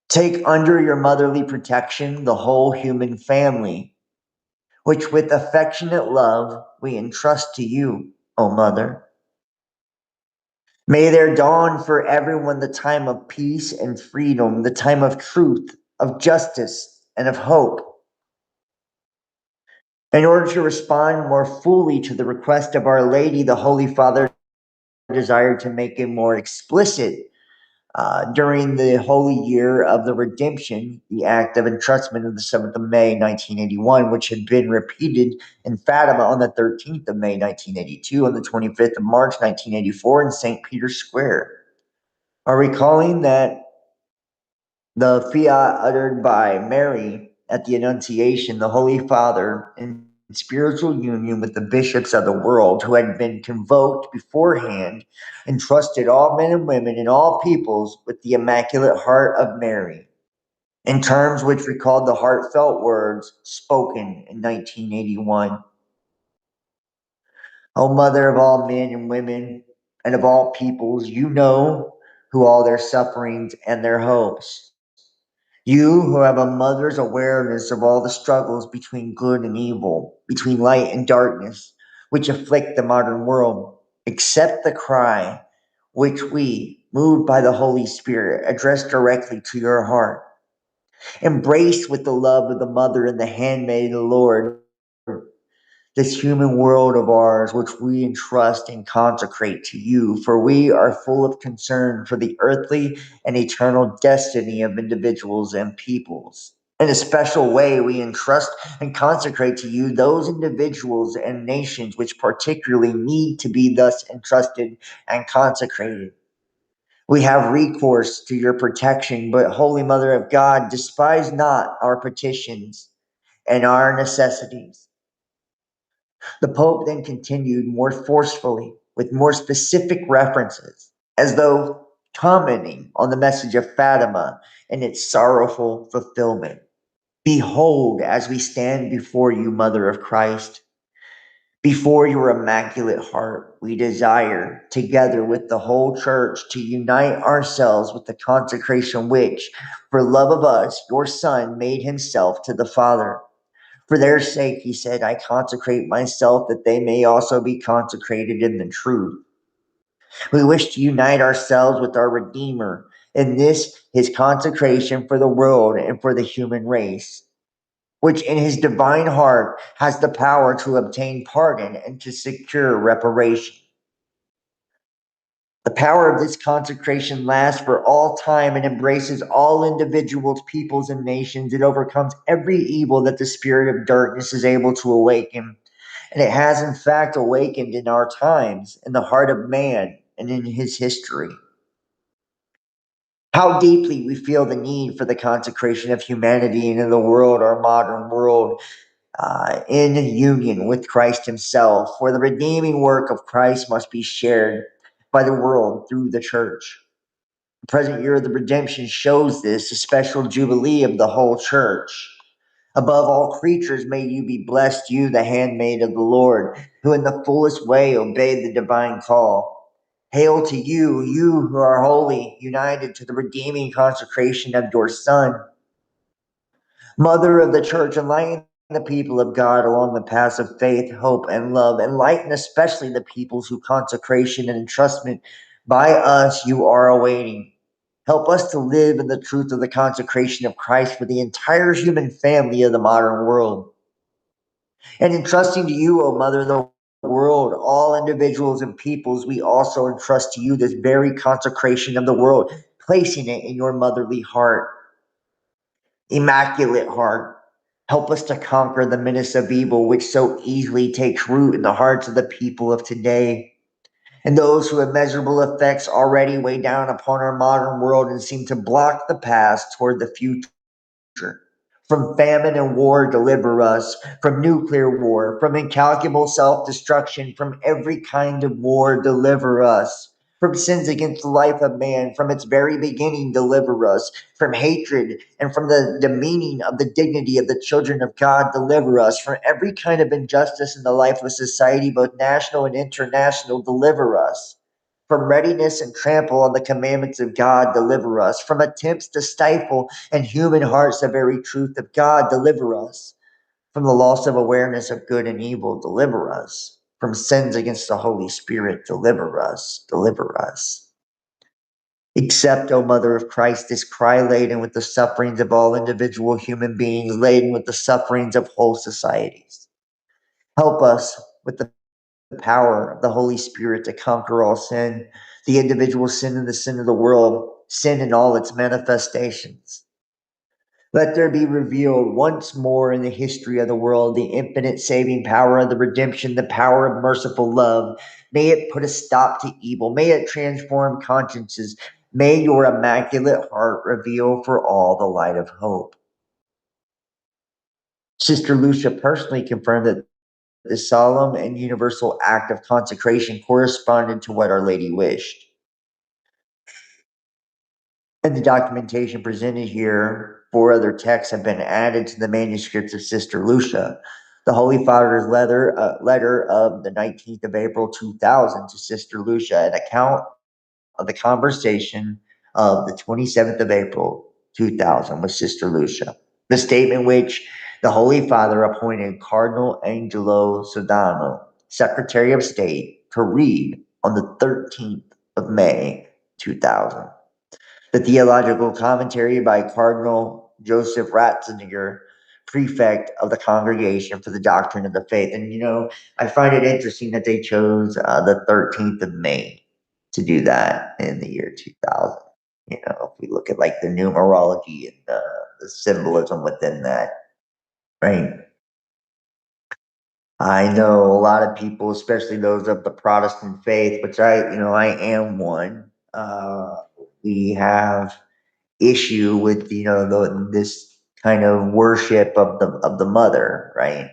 Speaker 1: Take under your motherly protection the whole human family, which with affectionate love we entrust to you, O Mother. May there dawn for everyone the time of peace and freedom, the time of truth, of justice, and of hope. In order to respond more fully to the request of Our Lady, the Holy Father desired to make it more explicit during the holy year of the Redemption, the act of entrustment of the 7th of May, 1981, which had been repeated in Fatima on the 13th of May, 1982, on the 25th of March, 1984, in St. Peter's Square. Are recalling that The fiat uttered by Mary at the Annunciation, the Holy Father, in spiritual union with the bishops of the world who had been convoked beforehand, entrusted all men and women and all peoples with the Immaculate Heart of Mary, in terms which recalled the heartfelt words spoken in 1981. O Mother of all men and women and of all peoples, you know who all their sufferings and their hopes. You who have a mother's awareness of all the struggles between good and evil, between light and darkness, which afflict the modern world, accept the cry which we, moved by the Holy Spirit, address directly to your heart. Embrace with the love of the mother and the handmaid of the Lord this human world of ours, which we entrust and consecrate to you, for we are full of concern for the earthly and eternal destiny of individuals and peoples. In a special way, we entrust and consecrate to you those individuals and nations which particularly need to be thus entrusted and consecrated. We have recourse to your protection, but Holy Mother of God, despise not our petitions and our necessities. The Pope then continued more forcefully with more specific references, as though commenting on the message of Fatima and its sorrowful fulfillment. Behold, as we stand before you, Mother of Christ, before your immaculate heart, we desire, together with the whole church, to unite ourselves with the consecration which, for love of us, your Son made himself to the Father. For their sake, he said, I consecrate myself that they may also be consecrated in the truth. We wish to unite ourselves with our Redeemer in this, his consecration for the world and for the human race, which in his divine heart has the power to obtain pardon and to secure reparation. The power of this consecration lasts for all time and embraces all individuals, peoples, and nations. It overcomes every evil that the spirit of darkness is able to awaken. And it has, in fact, awakened in our times, in the heart of man, and in his history. How deeply we feel the need for the consecration of humanity and in the world, our modern world, in union with Christ Himself, for the redeeming work of Christ must be shared by the world through the church. The present year of the redemption shows this, a special jubilee of the whole church. Above all creatures, may you be blessed, you, the handmaid of the Lord, who in the fullest way obeyed the divine call. Hail to you, you who are holy, united to the redeeming consecration of your Son. Mother of the church, enlighten the people of God along the paths of faith, hope, and love. Enlighten especially the peoples whose consecration and entrustment by us you are awaiting. Help us to live in the truth of the consecration of Christ for the entire human family of the modern world. And entrusting to you, O Mother of the world, all individuals and peoples, we also entrust to you this very consecration of the world, placing it in your motherly heart, immaculate heart. Help us to conquer the menace of evil, which so easily takes root in the hearts of the people of today, and those who have measurable effects already weigh down upon our modern world and seem to block the path toward the future. From famine and war, deliver us. From nuclear war, from incalculable self destruction, from every kind of war, deliver us. From sins against the life of man, from its very beginning, deliver us. From hatred and from the demeaning of the dignity of the children of God, deliver us. From every kind of injustice in the life of society, both national and international, deliver us. From readiness and trample on the commandments of God, deliver us. From attempts to stifle in human hearts the very truth of God, deliver us. From the loss of awareness of good and evil, deliver us. From sins against the Holy Spirit, deliver us, deliver us. Accept, O Mother of Christ, this cry laden with the sufferings of all individual human beings, laden with the sufferings of whole societies. Help us with the power of the Holy Spirit to conquer all sin, the individual sin and the sin of the world, sin in all its manifestations. Let there be revealed once more in the history of the world the infinite saving power of the redemption, the power of merciful love. May it put a stop to evil. May it transform consciences. May your immaculate heart reveal for all the light of hope. Sister Lucia personally confirmed that the solemn and universal act of consecration corresponded to what Our Lady wished. And the documentation presented here, 4 other texts have been added to the manuscripts of Sister Lucia. The Holy Father's letter of the 19th of April 2000 to Sister Lucia, an account of the conversation of the 27th of April 2000 with Sister Lucia. The statement which the Holy Father appointed Cardinal Angelo Sodano, Secretary of State, to read on the 13th of May 2000. The theological commentary by Cardinal Joseph Ratzinger, prefect of the Congregation for the Doctrine of the Faith. And, I find it interesting that they chose the 13th of May to do that in the year 2000. If we look at like the numerology and the symbolism within that, right? I know a lot of people, especially those of the Protestant faith, which I am one. We have issue with this kind of worship of the mother, right?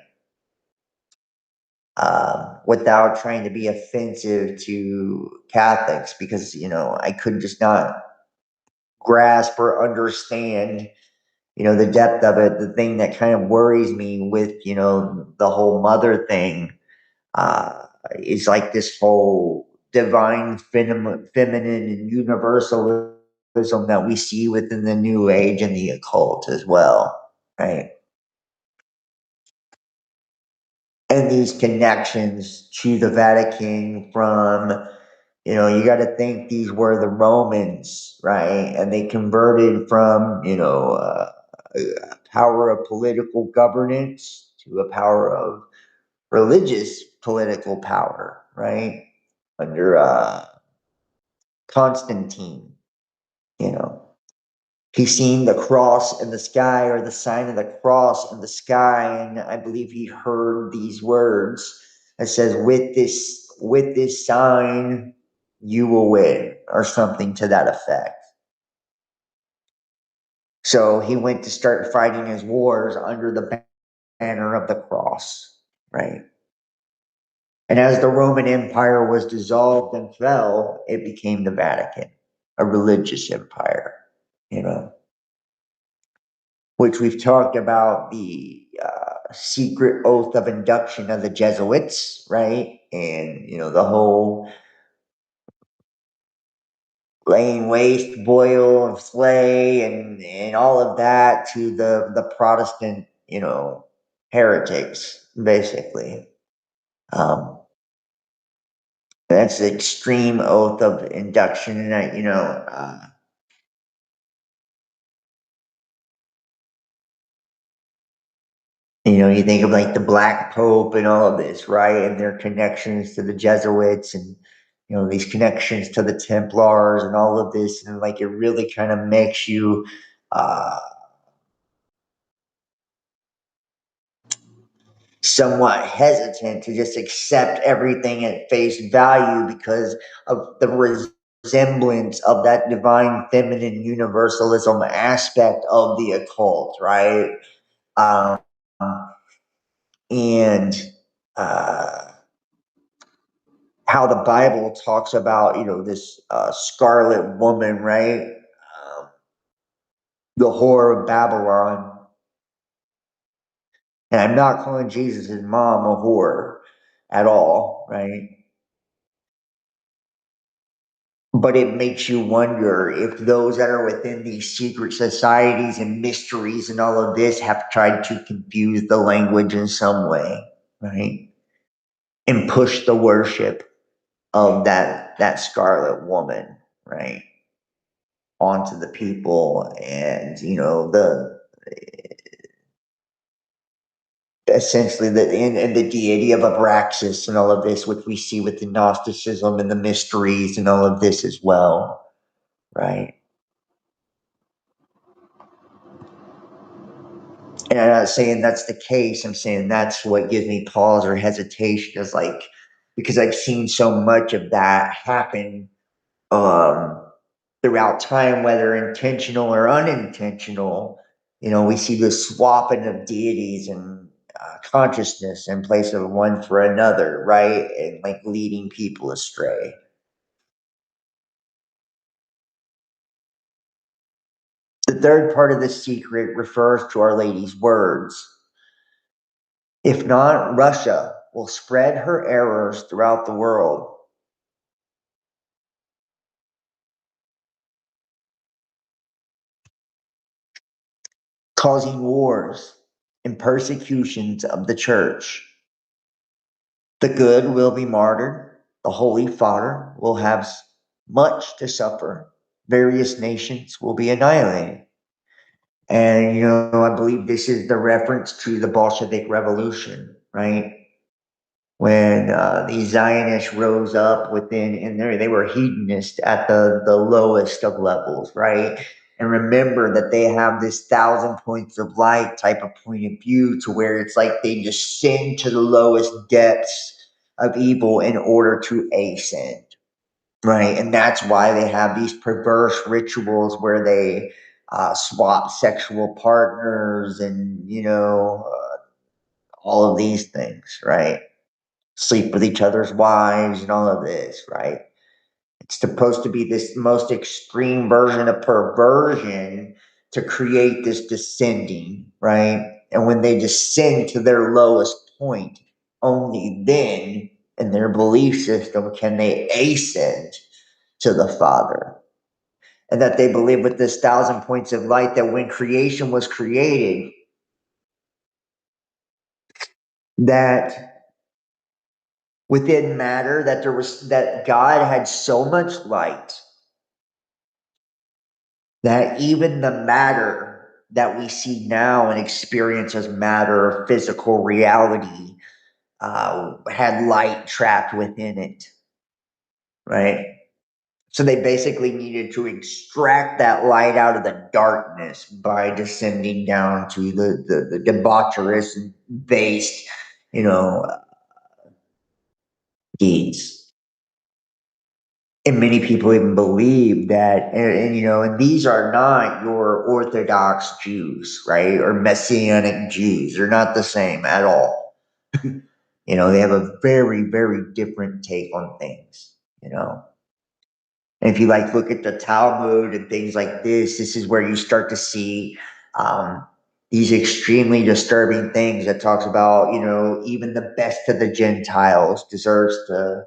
Speaker 1: Without trying to be offensive to Catholics, because I could just not grasp or understand the depth of it. The thing that kind of worries me with the whole mother thing is like this whole divine feminine and universalism that we see within the New Age and the occult as well, right? And these connections to the Vatican from, you got to think these were the Romans, right? And they converted from, a power of political governance to a power of religious political power, right? Under Constantine, you know. He seen the cross in the sky, or the sign of the cross in the sky, and I believe he heard these words that says, with this sign you will win, or something to that effect. So he went to start fighting his wars under the banner of the cross, right? And as the Roman Empire was dissolved and fell, it became the Vatican, a religious empire, you know, which we've talked about the secret oath of induction of the Jesuits, right? And, the whole laying waste, boil, and slay, and all of that to the Protestant, heretics, basically. That's the extreme oath of induction, and you think of like the Black Pope and all of this, right? And their connections to the Jesuits, and these connections to the Templars and all of this, and like it really kind of makes you somewhat hesitant to just accept everything at face value because of the resemblance of that divine feminine universalism aspect of the occult, right? Um, and how the Bible talks about, this scarlet woman, right? The whore of Babylon. And I'm not calling Jesus' mom a whore at all, right? But it makes you wonder if those that are within these secret societies and mysteries and all of this have tried to confuse the language in some way, right? And push the worship of that scarlet woman, right, onto the people, and the essentially and the deity of Abraxas and all of this, which we see with the Gnosticism and the mysteries and all of this as well, right? And I'm not saying that's the case. I'm saying that's what gives me pause or hesitation, is like, because I've seen so much of that happen, throughout time, whether intentional or unintentional, we see this swapping of deities and consciousness in place of one for another, right? And like leading people astray. The third part of the secret refers to Our Lady's words. If not, Russia will spread her errors throughout the world, causing wars and persecutions of the church. The good will be martyred. The Holy Father will have much to suffer. Various nations will be annihilated. And, I believe this is the reference to the Bolshevik Revolution, right? When the Zionists rose up within, and they were hedonists at the lowest of levels, right? And remember that they have this 1,000 points of light type of point of view to where it's like they descend to the lowest depths of evil in order to ascend, right? And that's why they have these perverse rituals where they swap sexual partners and, all of these things, right? Sleep with each other's wives and all of this, right? It's supposed to be this most extreme version of perversion to create this descending, right? And when they descend to their lowest point, only then in their belief system can they ascend to the Father. And that they believe with this 1,000 points of light that when creation was created, that within matter, that God had so much light that even the matter that we see now and experience as matter, physical reality, had light trapped within it, right? So they basically needed to extract that light out of the darkness by descending down to the debaucherous based, you know, deeds. And many people even believe that, and these are not your Orthodox Jews, right? Or Messianic Jews. They're not the same at all. They have a very, very different take on things, And if you look at the Talmud and things like this is where you start to see these extremely disturbing things that talks about, even the best of the Gentiles deserves to,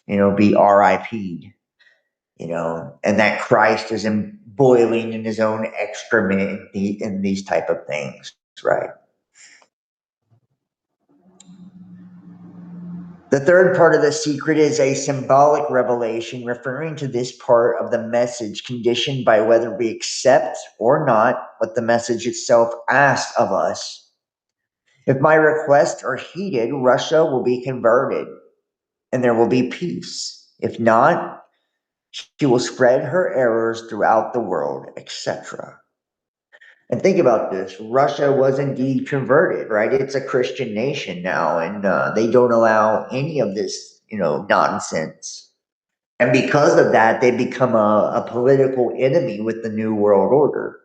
Speaker 1: be RIP'd. And that Christ is boiling in his own excrement in these type of things, right? The third part of the secret is a symbolic revelation referring to this part of the message conditioned by whether we accept or not what the message itself asks of us. If my requests are heeded, Russia will be converted and there will be peace. If not, she will spread her errors throughout the world, etc. And think about this. Russia was indeed converted, right? It's a Christian nation now, and they don't allow any of this, nonsense. And because of that, they become a political enemy with the New World Order.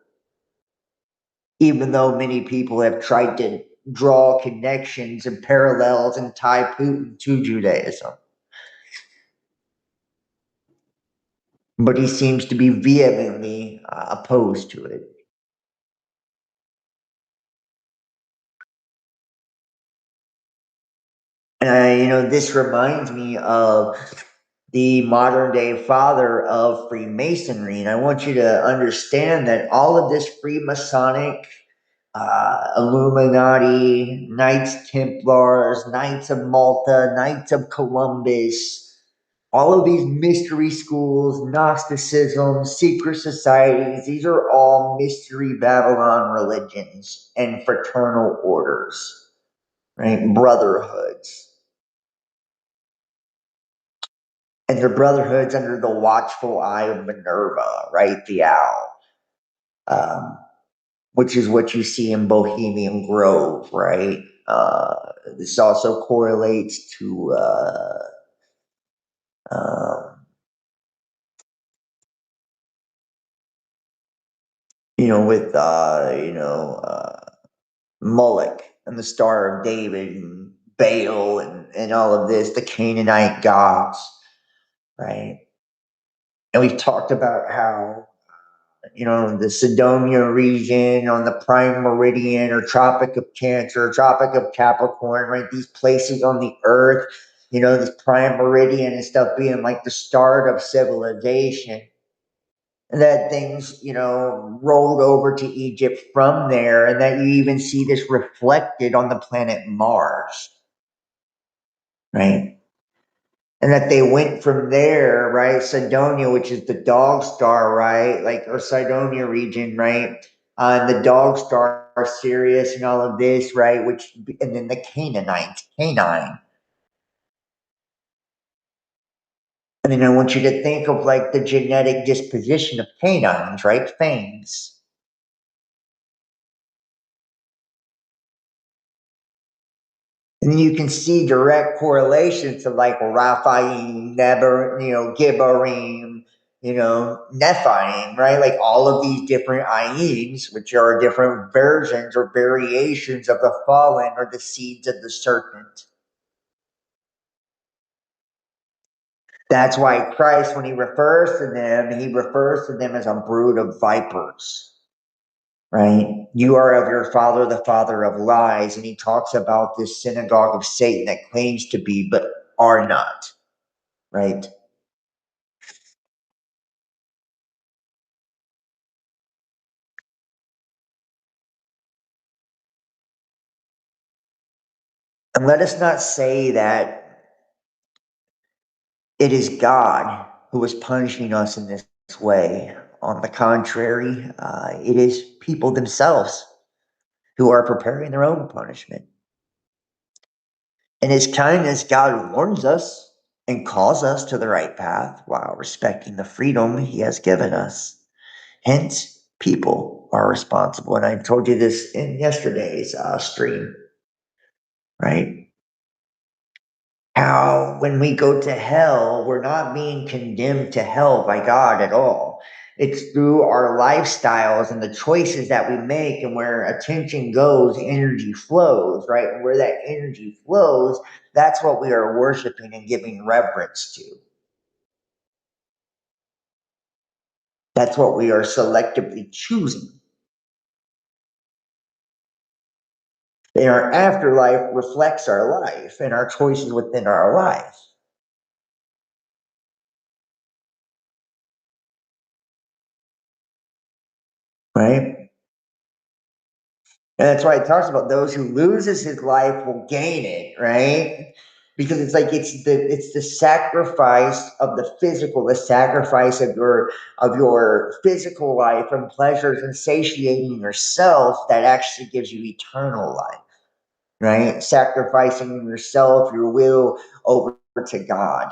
Speaker 1: Even though many people have tried to draw connections and parallels and tie Putin to Judaism. But he seems to be vehemently opposed to it. And this reminds me of the modern day father of Freemasonry. And I want you to understand that all of this Freemasonic, Illuminati, Knights Templars, Knights of Malta, Knights of Columbus, all of these mystery schools, Gnosticism, secret societies, these are all mystery Babylon religions and fraternal orders, right? Brotherhoods. And their brotherhoods under the watchful eye of Minerva, right? The owl, um, which is what you see in Bohemian Grove, right? This also correlates to um, with Moloch and the Star of David and Baal and all of this, the Canaanite gods, right? And we've talked about how, the Sidonia region on the prime meridian or Tropic of Cancer, Tropic of Capricorn, right? These places on the earth, this prime meridian and stuff being like the start of civilization. And that things, rolled over to Egypt from there, and that you even see this reflected on the planet Mars, right? And that they went from there, right? Sidonia, which is the dog star, right? Like, or Sidonia region, right? And the dog star, Sirius, and all of this, right? And then the Canaanites, Canine. And then I want you to think of like the genetic disposition of canines, right? Fangs. And you can see direct correlations to like Raphaim, Gibborim, Nephilim, right? Like all of these different Aems, which are different versions or variations of the fallen or the seeds of the serpent. That's why Christ, when he refers to them as a brood of vipers, right? You are of your father, the father of lies. And he talks about this synagogue of Satan that claims to be, but are not, right? And let us not say that it is God who is punishing us in this way. On the contrary, it is people themselves who are preparing their own punishment. In his kindness, God warns us and calls us to the right path while respecting the freedom he has given us. Hence, people are responsible. And I told you this in yesterday's stream, right? How when we go to hell, we're not being condemned to hell by God at all. It's through our lifestyles and the choices that we make, and where attention goes, energy flows, right? And where that energy flows, that's what we are worshiping and giving reverence to. That's what we are selectively choosing. And our afterlife reflects our life and our choices within our life. Right? And that's why it talks about those who loses his life will gain it, right? Because it's like it's the sacrifice of the physical, the sacrifice of your physical life and pleasures and satiating yourself that actually gives you eternal life, right? Sacrificing yourself, your will over to God,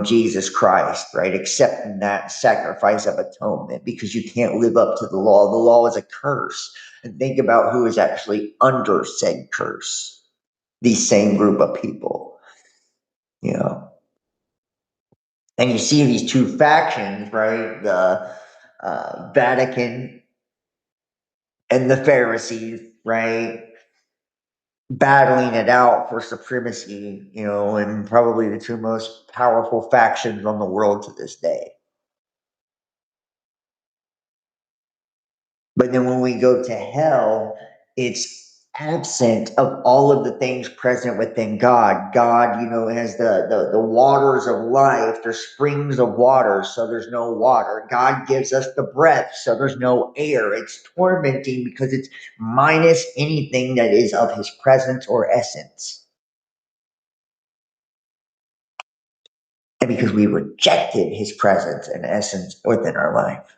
Speaker 1: Jesus Christ, right? Accepting that sacrifice of atonement because you can't live up to the law. The law is a curse. And think about who is actually under said curse. These same group of people, you know. And you see these two factions, right? The Vatican and the Pharisees, right? Battling it out for supremacy, and probably the two most powerful factions on the world to this day. But then when we go to hell, it's absent of all of the things present within God. God, has the waters of life. There's springs of water, so there's no water. God gives us the breath, so there's no air. It's tormenting because it's minus anything that is of his presence or essence. And because we rejected his presence and essence within our life.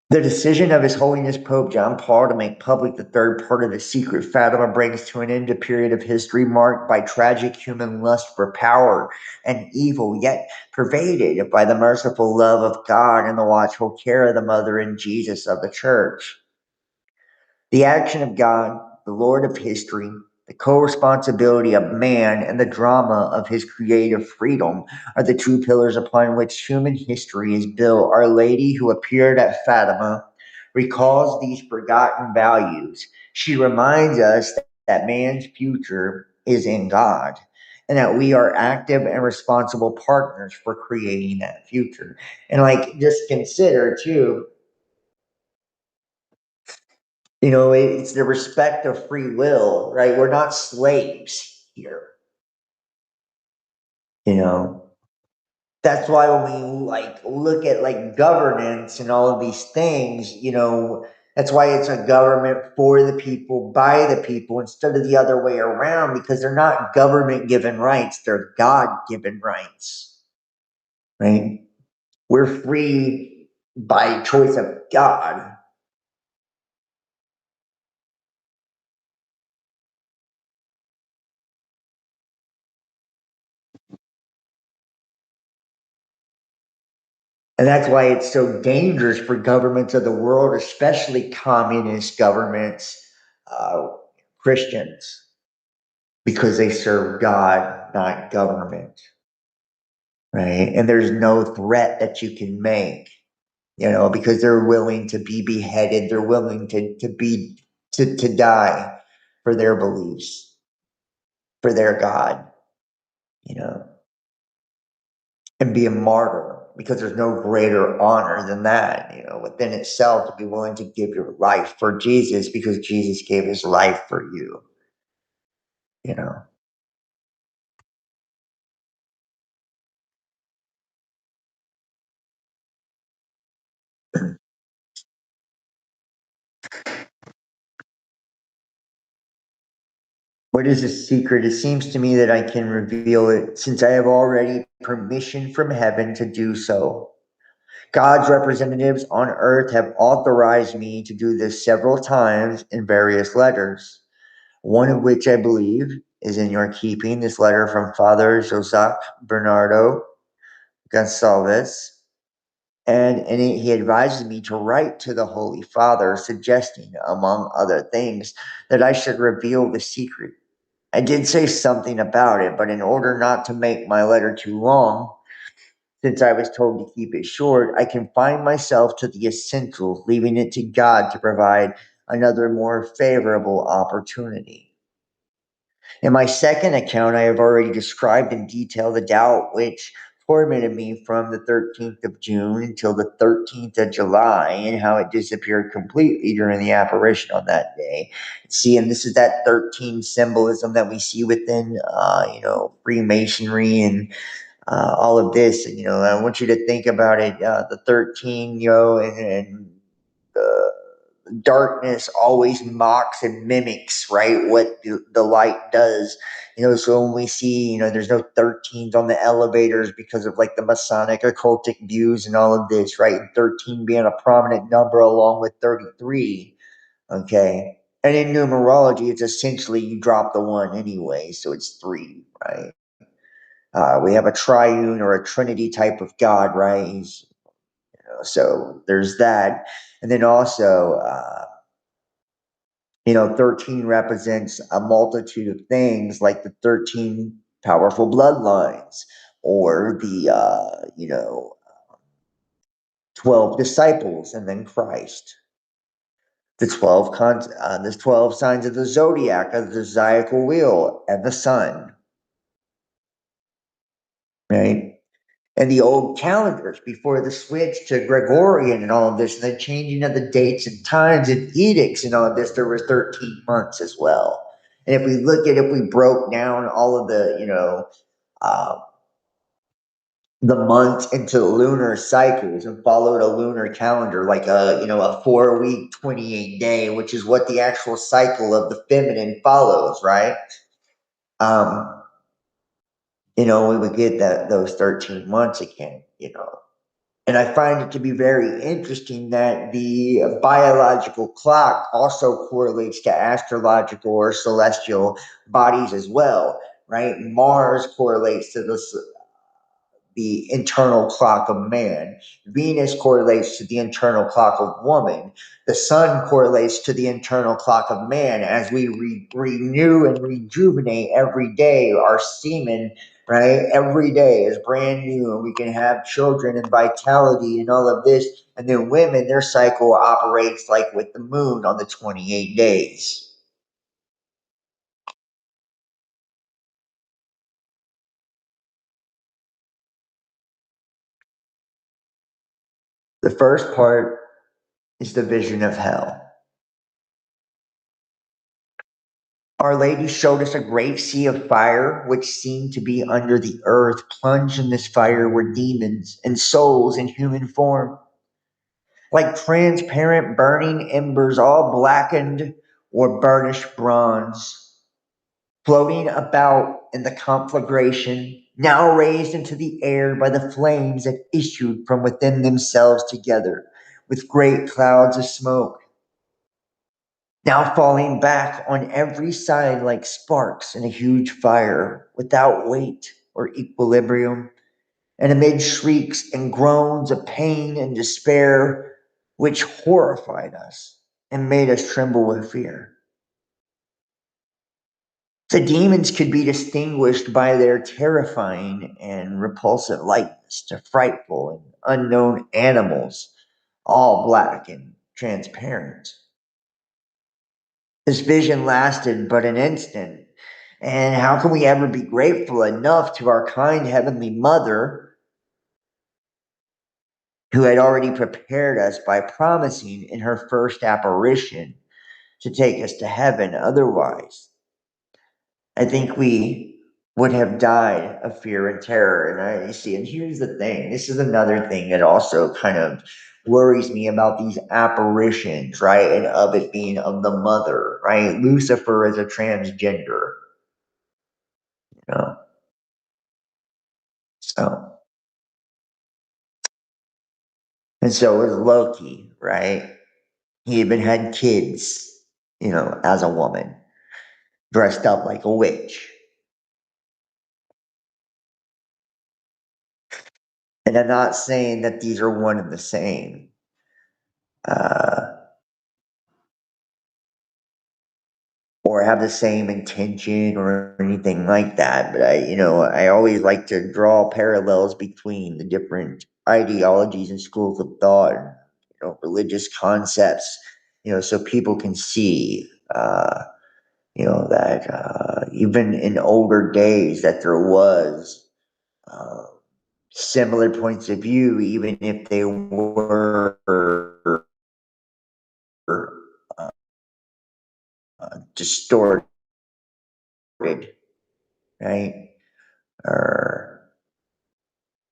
Speaker 1: The decision of His Holiness Pope John Paul to make public the third part of the secret Fatima brings to an end a period of history marked by tragic human lust for power and evil, yet pervaded by the merciful love of God and the watchful care of the Mother and Jesus of the Church. The action of God, the Lord of history, The co-responsibility of man and the drama of his creative freedom are the two pillars upon which human history is built. Our Lady, who appeared at Fatima, recalls these forgotten values. She reminds us that man's future is in God and that we are active and responsible partners for creating that future. And like, just consider too, it's the respect of free will, right? We're not slaves here, you know. That's why when we like look at like governance and all of these things, that's why it's a government for the people, by the people, instead of the other way around, because they're not government given rights, they're God given rights, right? We're free by choice of God. And that's why it's so dangerous for governments of the world, especially communist governments, uh, Christians, because they serve God, not government, right? And there's no threat that you can make, because they're willing to be beheaded, they're willing to die for their beliefs, for their God, you know, and be a martyr, because there's no greater honor than that, within itself, to be willing to give your life for Jesus because Jesus gave his life for you, you know. What is a secret? It seems to me that I can reveal it since I have already permission from heaven to do so. God's representatives on earth have authorized me to do this several times in various letters, one of which I believe is in your keeping, this letter from Father Joseph Bernardo Gonçalves. And in it, he advises me to write to the Holy Father, suggesting, among other things, that I should reveal the secret. I did say something about it, but in order not to make my letter too long, since I was told to keep it short, I confined myself to the essentials, leaving it to God to provide another more favorable opportunity. In my second account, I have already described in detail the doubt which tormented me from the 13th of June until the 13th of July, and how it disappeared completely during the apparition on that day. See, and this is that 13 symbolism that we see within, Freemasonry and all of this. And, I want you to think about it, the 13, and darkness always mocks and mimics, right, what the light does. So when we see, there's no 13s on the elevators because of like the Masonic occultic views and all of this, right? And 13 being a prominent number along with 33. Okay. And in numerology, it's essentially you drop the one anyway, so it's three, right? We have a triune or a trinity type of God, right? So there's that. And then also, 13 represents a multitude of things, like the 13 powerful bloodlines, or the, 12 disciples and then Christ. The 12 signs of the zodiac, of the zodiacal wheel, and the sun, right? And the old calendars before the switch to Gregorian and all of this, and the changing of the dates and times and edicts and all of this, there was 13 months as well. And if we broke down all of uh, the months into lunar cycles and followed a lunar calendar, like a 4 week, 28 day, which is what the actual cycle of the feminine follows, right? Um, we would get those 13 months again. And I find it to be very interesting that the biological clock also correlates to astrological or celestial bodies as well, right? Mars correlates to the internal clock of man. Venus correlates to the internal clock of woman. The sun correlates to the internal clock of man. As we renew and rejuvenate every day, our semen, right, every day is brand new, and we can have children and vitality and all of this. And then women, their cycle operates like with the moon on the 28 days. The first part is the vision of hell. Our Lady showed us a great sea of fire, which seemed to be under the earth. Plunged in this fire were demons and souls in human form, like transparent burning embers, all blackened or burnished bronze, floating about in the conflagration, now raised into the air by the flames that issued from within themselves together with great clouds of smoke, now falling back on every side like sparks in a huge fire, without weight or equilibrium, and amid shrieks and groans of pain and despair, which horrified us and made us tremble with fear. The demons could be distinguished by their terrifying and repulsive likeness to frightful and unknown animals, all black and transparent. This vision lasted but an instant, and how can we ever be grateful enough to our kind Heavenly Mother, who had already prepared us by promising in her first apparition to take us to heaven? Otherwise, I think we would have died of fear and terror. And I see, and here's the thing, this is another thing that also kind of worries me about these apparitions, right? And of it being of the mother, right? Lucifer is a transgender, you know. So, and so is Loki, right? He even had kids, as a woman, dressed up like a witch. And I'm not saying that these are one and the same. Uh, or have the same intention or anything like that. But I always like to draw parallels between the different ideologies and schools of thought, and, religious concepts, so people can see, that even in older days that there was uh, similar points of view, even if they were uh, distorted, right? Or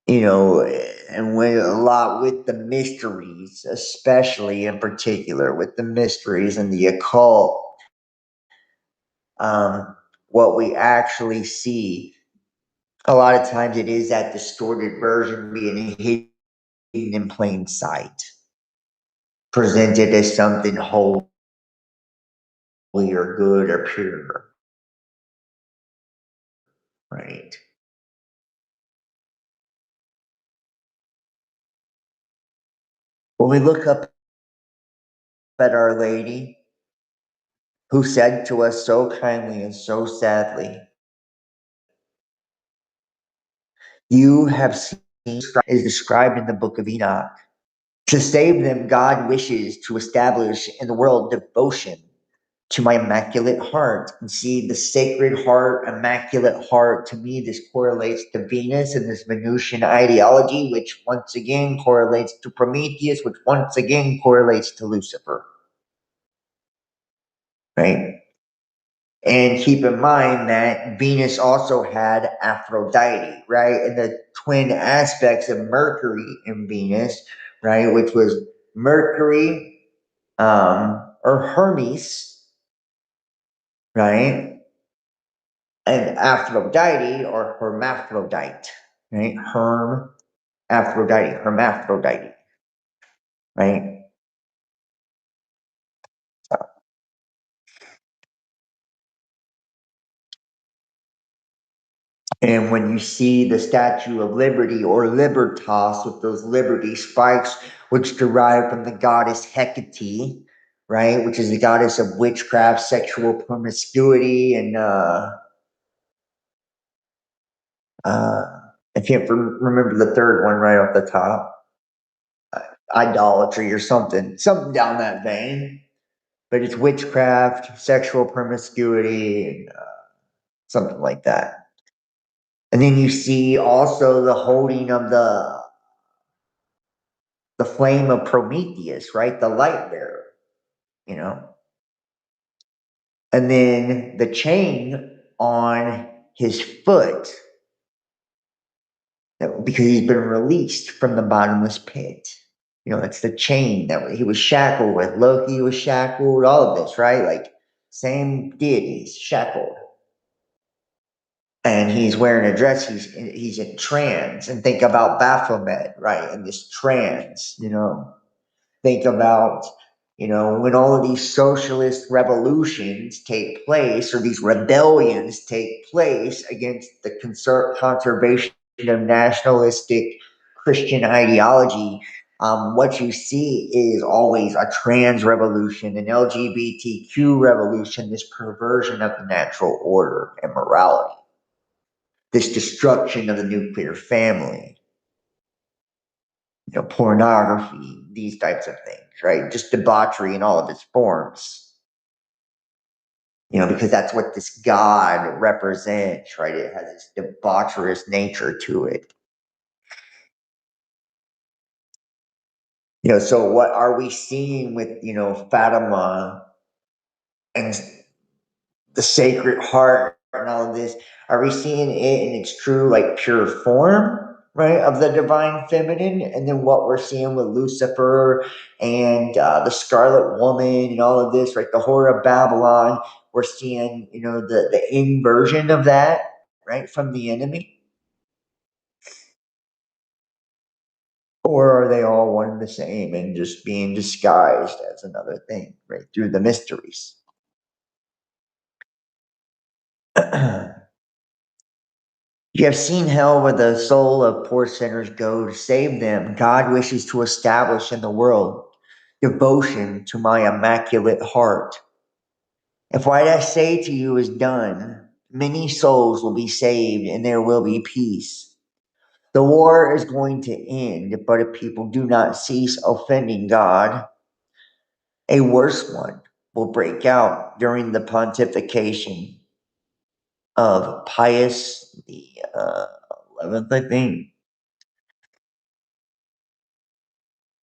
Speaker 1: and with a lot with the mysteries, especially in particular with the mysteries and the occult, um, what we actually see a lot of times it is that distorted version being hidden in plain sight, presented as something holy or good or pure, right? When we look up at Our Lady, who said to us so kindly and so sadly, "You have seen," is described in the book of Enoch. To save them, God wishes to establish in the world devotion to my immaculate heart. And see, the sacred heart, immaculate heart, to me, this correlates to Venus and this Venusian ideology, which once again correlates to Prometheus, which once again correlates to Lucifer, right? And keep in mind that Venus also had Aphrodite, right? And the twin aspects of Mercury and Venus, right? Which was Mercury, or Hermes, right? And Aphrodite or hermaphrodite, right? Hermaphrodite, right? And when you see the Statue of Liberty or Libertas with those liberty spikes, which derive from the goddess Hecate, right, which is the goddess of witchcraft, sexual promiscuity, and I can't remember the third one right off the top, idolatry or something down that vein. But it's witchcraft, sexual promiscuity, and something like that. And then you see also the holding of the flame of Prometheus, right? The light bearer, you know. And then the chain on his foot, because he's been released from the bottomless pit. You know, that's the chain that he was shackled with. Loki was shackled, all of this, right? Like, same deities, shackled. And he's wearing a dress, he's in trance. And think about Baphomet, right? In this trance, you know. Think about, you know, when all of these socialist revolutions take place, or these rebellions take place against the conservation of nationalistic Christian ideology, what you see is always a trans revolution, an LGBTQ revolution, this perversion of the natural order and morality, this destruction of the nuclear family, you know, pornography, these types of things, right? Just debauchery in all of its forms, you know, because that's what this God represents, right? It has this debaucherous nature to it. You know, so what are we seeing with, you know, Fatima and the Sacred Heart and all of this? Are we seeing it in its true, like, pure form, right, of the divine feminine? And then what we're seeing with Lucifer and the Scarlet Woman and all of this, right, the Whore of Babylon, we're seeing, you know, the inversion of that, right, from the enemy? Or are they all one and the same and just being disguised as another thing, right, through the mysteries? You have seen hell where the soul of poor sinners go to save them. God wishes to establish in the world devotion to my immaculate heart. If what I say to you is done, many souls will be saved and there will be peace. The war is going to end, but if people do not cease offending God, a worse one will break out during the pontification of Pius the 11th, I think.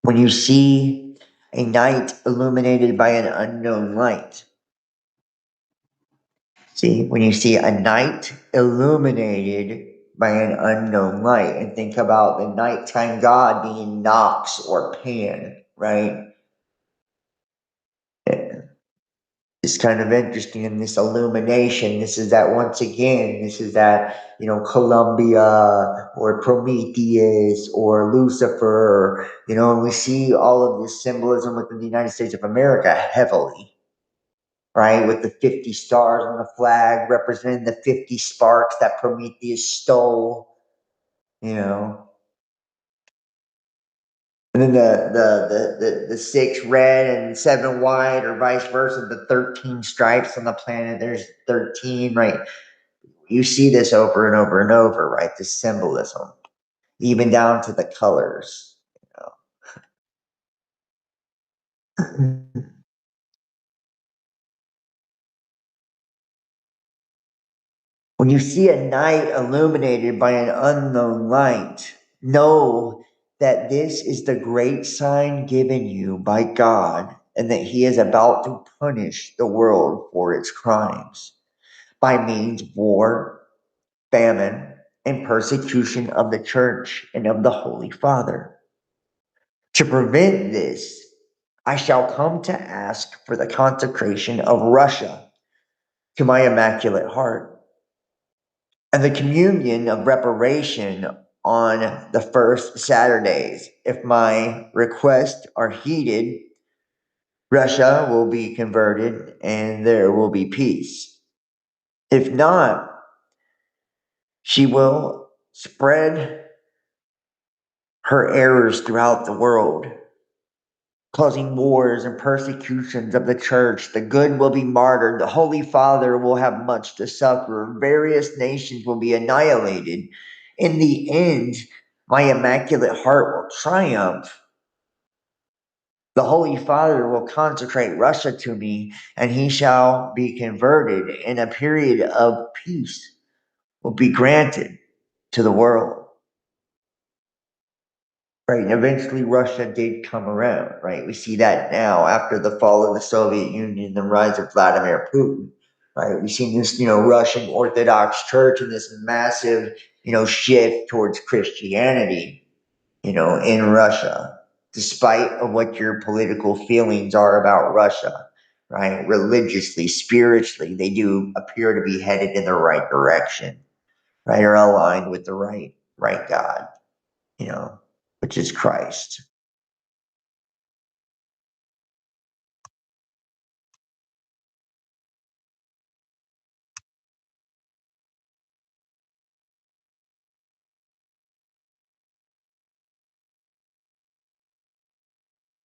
Speaker 1: When you see a night illuminated by an unknown light. See, when you see a night illuminated by an unknown light, and think about the nighttime God being Nox or Pan, right? It's kind of interesting in this illumination. This is that, once again, this is that, you know, Columbia or Prometheus or Lucifer, you know, and we see all of this symbolism within the United States of America heavily, right? With the 50 stars on the flag representing the 50 sparks that Prometheus stole, you know. And then the 6 red and 7 white, or vice versa, the 13 stripes on the planet. There's 13, right? You see this over and over and over, right? This symbolism, even down to the colors, you know. When you see a night illuminated by an unknown light, know that this is the great sign given you by God, and that He is about to punish the world for its crimes by means of war, famine, and persecution of the church and of the Holy Father. To prevent this, I shall come to ask for the consecration of Russia to my Immaculate Heart, and the communion of reparation on the first Saturdays. If my requests are heeded, Russia will be converted and there will be peace. If not, She will spread her errors throughout the world, causing wars and persecutions of the church. The good will be martyred. The Holy Father will have much to suffer. Various nations will be annihilated. In the end, my Immaculate Heart will triumph. The Holy Father will consecrate Russia to me, and he shall be converted, and a period of peace will be granted to the world. Right, and eventually Russia did come around, right? We see that now after the fall of the Soviet Union, the rise of Vladimir Putin, right? We've seen this, Russian Orthodox Church and this massive, shift towards Christianity, in Russia, despite of what your political feelings are about Russia, right? Religiously, spiritually, they do appear to be headed in the right direction, right? Or aligned with the right God, which is Christ.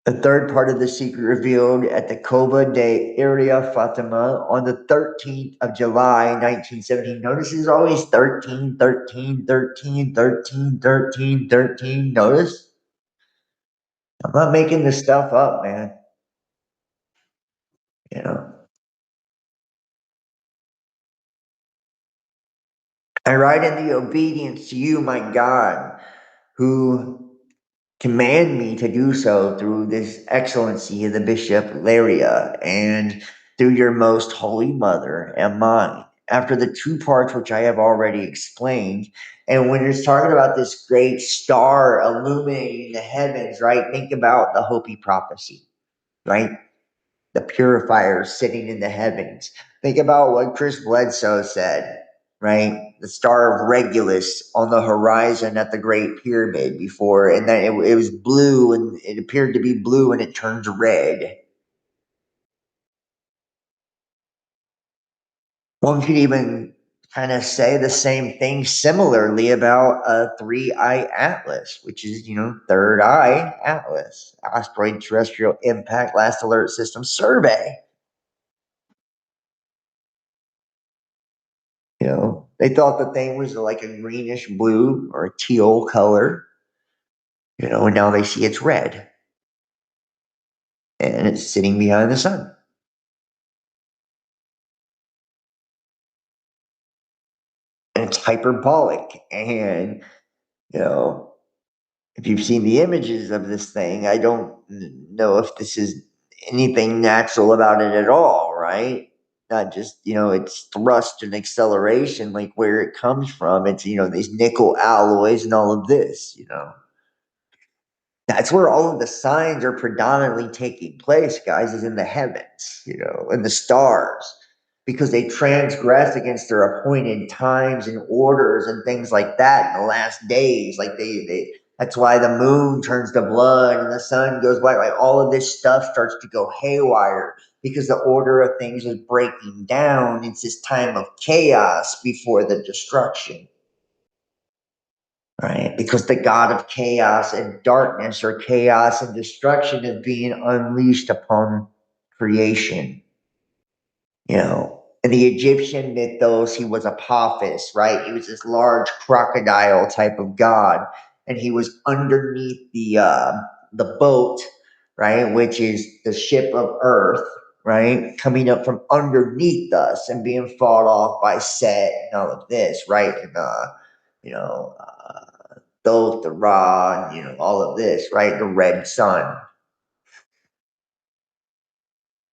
Speaker 1: The third part of the secret revealed at the Cova de Iria Fatima on the 13th of July, 1917. Notice it's always 13, 13, 13, 13, 13, 13. Notice? I'm not making this stuff up, man. You know. I write in the obedience to you, my God, who command me to do so through this excellency of the Bishop Laria and through your most holy mother and mine. After the two parts which I have already explained, and when it's talking about this great star illuminating the heavens, right? Think about the Hopi prophecy, right? The purifier sitting in the heavens. Think about what Chris Bledsoe said, right? The star of Regulus on the horizon at the Great Pyramid before, and that it was blue and it appeared to be blue and it turns red. One could even kind of say the same thing similarly about a three-eye atlas, which is, third eye atlas, asteroid terrestrial impact last alert system survey. They thought the thing was like a greenish blue or a teal color, and now they see it's red and it's sitting behind the sun. And it's hyperbolic. And, if you've seen the images of this thing, I don't know if this is anything natural about it at all, right? Not just, it's thrust and acceleration, like where it comes from. It's, these nickel alloys and all of this. That's where all of the signs are predominantly taking place, guys, is in the heavens, in the stars, because they transgress against their appointed times and orders and things like that in the last days. Like that's why the moon turns to blood and the sun goes white. Like all of this stuff starts to go haywire because the order of things is breaking down. It's this time of chaos before the destruction. Right? Because the God of chaos and darkness or chaos and destruction is being unleashed upon creation. In the Egyptian mythos, he was Apophis, right? He was this large crocodile type of god, and he was underneath the boat, right, which is the ship of Earth, right, coming up from underneath us and being fought off by Set and all of this, right, and you know. Thoth, the Ra, all of this, right? The red sun.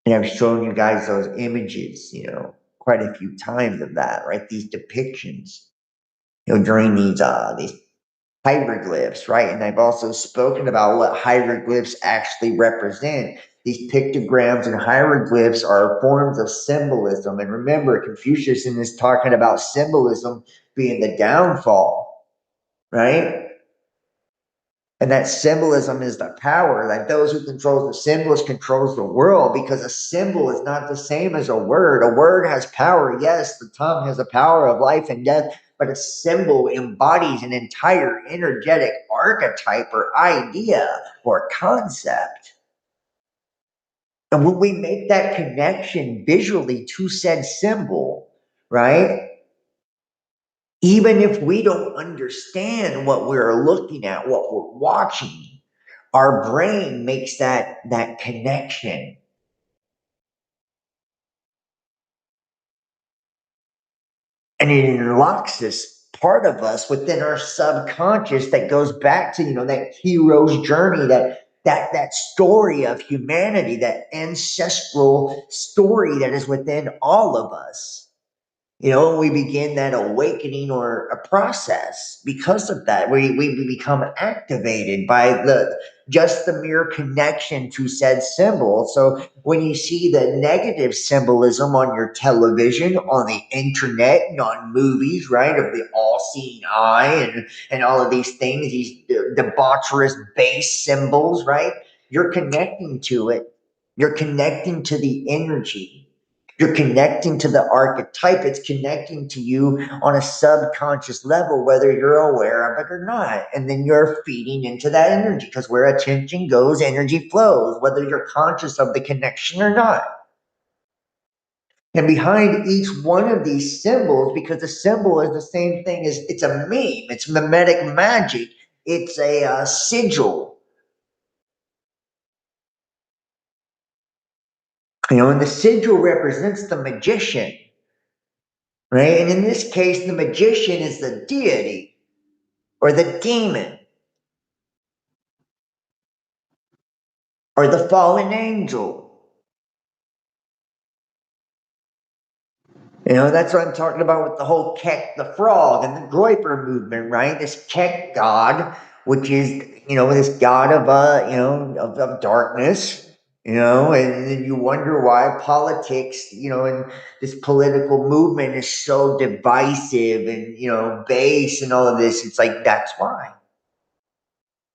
Speaker 1: And I've shown you guys those images, quite a few times of that, right? These depictions, during these hieroglyphs, right? And I've also spoken about what hieroglyphs actually represent. These pictograms and hieroglyphs are forms of symbolism. And remember, Confucius is talking about symbolism being the downfall, right? And that symbolism is the power. Like those who controls the symbols controls the world, because a symbol is not the same as a word. A word has power. Yes, the tongue has the power of life and death, but a symbol embodies an entire energetic archetype or idea or concept. And when we make that connection visually to said symbol, right? Even if we don't understand what we're looking at, what we're watching, our brain makes that connection. And it unlocks this part of us within our subconscious that goes back to, that hero's journey, that story of humanity, that ancestral story that is within all of us. We begin that awakening or a process because of that. We become activated by just the mere connection to said symbol. So when you see the negative symbolism on your television, on the internet, and on movies, right, of the all-seeing eye and all of these things, these debaucherous base symbols, right? You're connecting to it. You're connecting to the energy. You're connecting to the archetype. It's connecting to you on a subconscious level, whether you're aware of it or not. And then you're feeding into that energy because where attention goes, energy flows, whether you're conscious of the connection or not. And behind each one of these symbols, because the symbol is the same thing as it's a meme, it's mimetic magic, it's a sigil. And the sigil represents the magician. Right? And in this case, the magician is the deity or the demon or the fallen angel. That's what I'm talking about with the whole Kek the frog and the Groiper movement, right? This Kek god, which is, this god of, of darkness, and then you wonder why politics, and this political movement is so divisive and, base and all of this. It's like, that's why.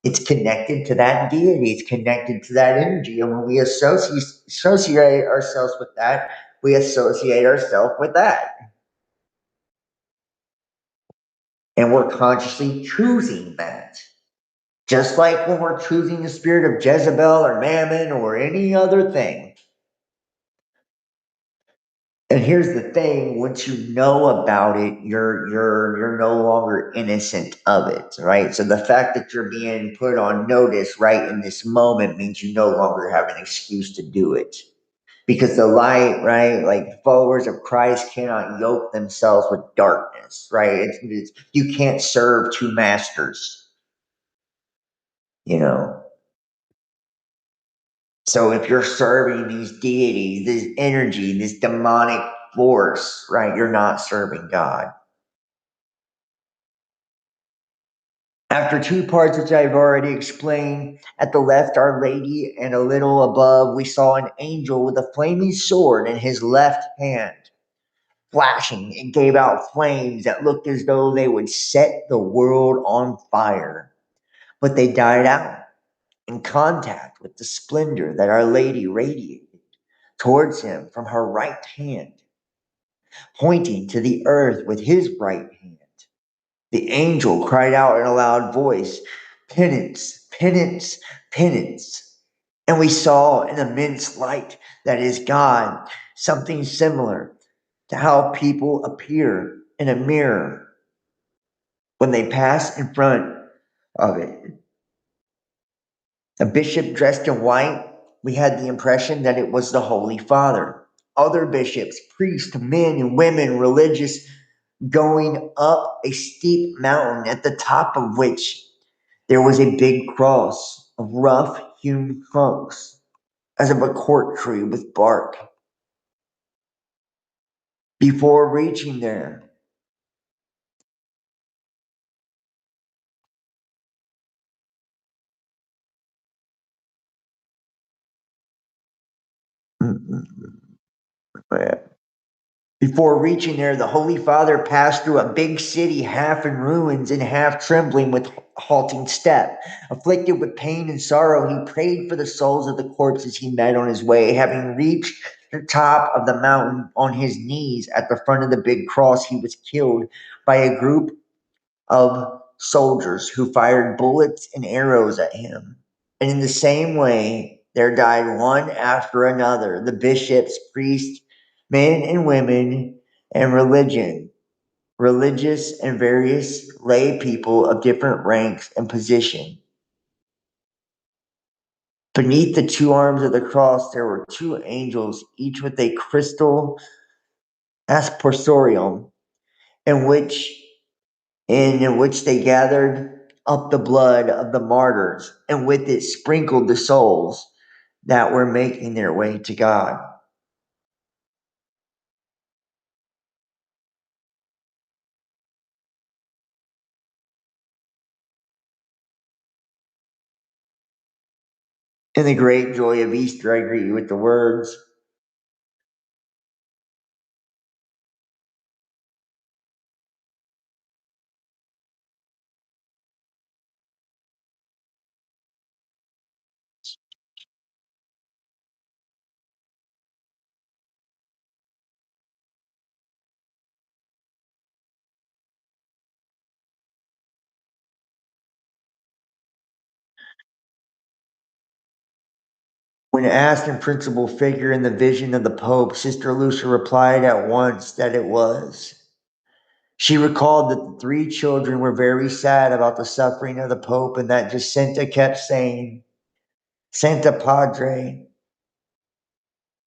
Speaker 1: It's connected to that deity. It's connected to that energy. And when we associate ourselves with that, we associate ourselves with that. And we're consciously choosing that. Just like when we're choosing the spirit of Jezebel or Mammon or any other thing. And here's the thing, once you know about it, you're no longer innocent of it, right? So the fact that you're being put on notice right in this moment means you no longer have an excuse to do it. Because the light, right, like followers of Christ cannot yoke themselves with darkness, right? You can't serve two masters, you know. So if you're serving these deities, this energy, this demonic force, right, you're not serving God. After two parts, which I've already explained, at the left, Our Lady, and a little above, we saw an angel with a flaming sword in his left hand. Flashing, it gave out flames that looked as though they would set the world on fire. But they died out in contact with the splendor that Our Lady radiated towards him from her right hand, pointing to the earth with his right hand. The angel cried out in a loud voice, "Penance, penance, penance." And we saw an immense light that is God, something similar to how people appear in a mirror when they pass in front of it. A bishop dressed in white, we had the impression that it was the Holy Father. Other bishops, priests, men and women, religious, going up a steep mountain at the top of which there was a big cross of rough hewn trunks as of a cork tree with bark. Before reaching there, Before reaching there, the Holy Father passed through a big city, half in ruins and half trembling with halting step. Afflicted with pain and sorrow, he prayed for the souls of the corpses he met on his way. Having reached the top of the mountain on his knees at the front of the big cross, he was killed by a group of soldiers who fired bullets and arrows at him. And in the same way, there died one after another the bishops, priests, men and women, and religious and various lay people of different ranks and position. Beneath the two arms of the cross, there were two angels, each with a crystal aspersorium, in which they gathered up the blood of the martyrs, and with it sprinkled the souls that were making their way to God. In the great joy of Easter, I greet you with the words, when asked in principal figure in the vision of the Pope, Sister Lucia replied at once that it was. She recalled that the three children were very sad about the suffering of the Pope and that Jacinta kept saying, Santa Padre,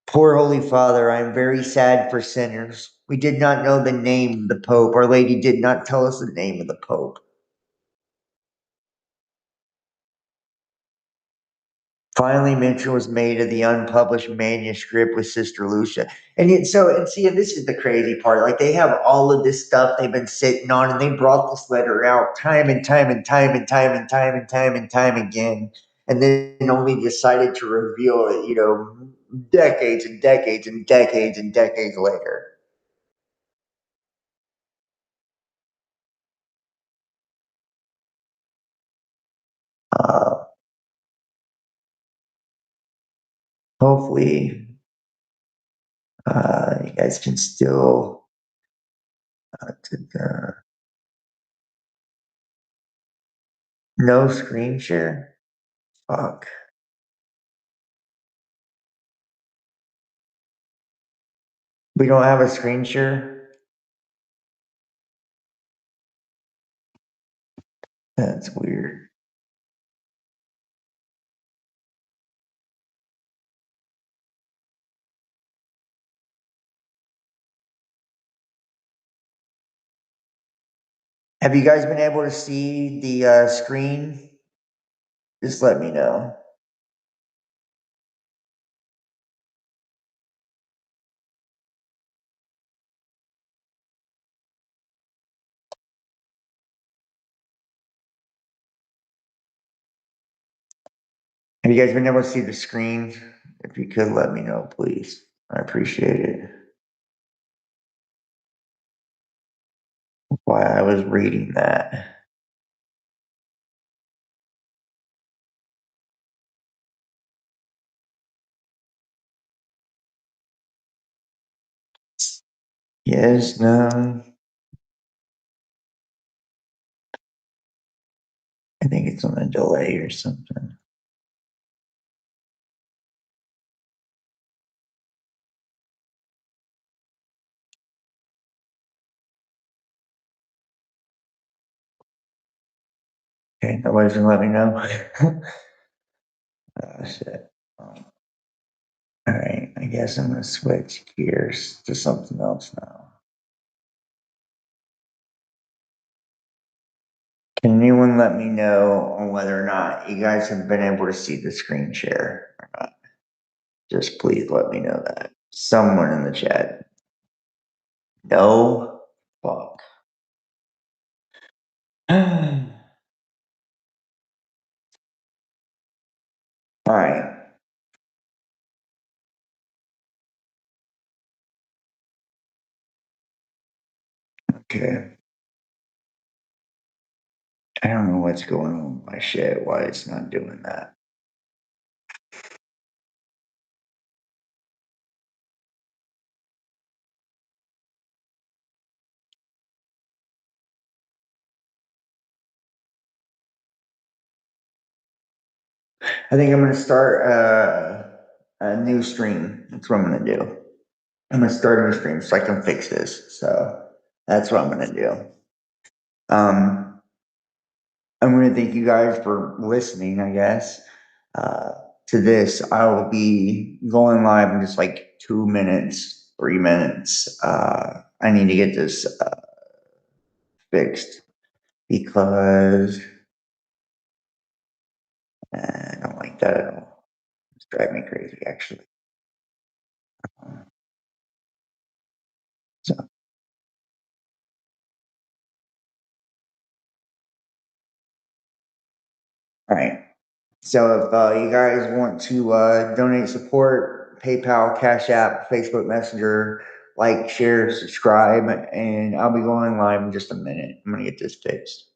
Speaker 1: poor Holy Father, I am very sad for sinners. We did not know the name of the Pope. Our Lady did not tell us the name of the Pope. Finally, mention was made of the unpublished manuscript with Sister Lucia. And this is the crazy part. Like, they have all of this stuff they've been sitting on, and they brought this letter out time and time and time and time and time and time and time again, and then only decided to reveal it, decades and decades and decades and decades later. Uh, Hopefully, you guys can still no screen share. Fuck. We don't have a screen share. That's weird. Have you guys been able to see the screen? Just let me know. Have you guys been able to see the screen? If you could let me know, please. I appreciate it. While I was reading that. Yes, no. I think it's on a delay or something. Okay, nobody's gonna let me know. Oh, shit. All right, I guess I'm gonna switch gears to something else now. Can anyone let me know on whether or not you guys have been able to see the screen share or not? Just please let me know that. Someone in the chat. No? Fuck. All right. Okay. I don't know what's going on with my shit, why it's not doing that. I think I'm gonna start a new stream. That's what I'm gonna do. I'm gonna start a new stream so I can fix this. So that's what I'm gonna do. Um, I'm gonna thank you guys for listening, I guess, to this. I will be going live in just like 2 minutes, 3 minutes. I need to get this fixed because I don't like that at all. It's driving me crazy, actually. So, all right. So if you guys want to donate support, PayPal, Cash App, Facebook Messenger, like, share, subscribe, and I'll be going live in just a minute. I'm gonna get this fixed.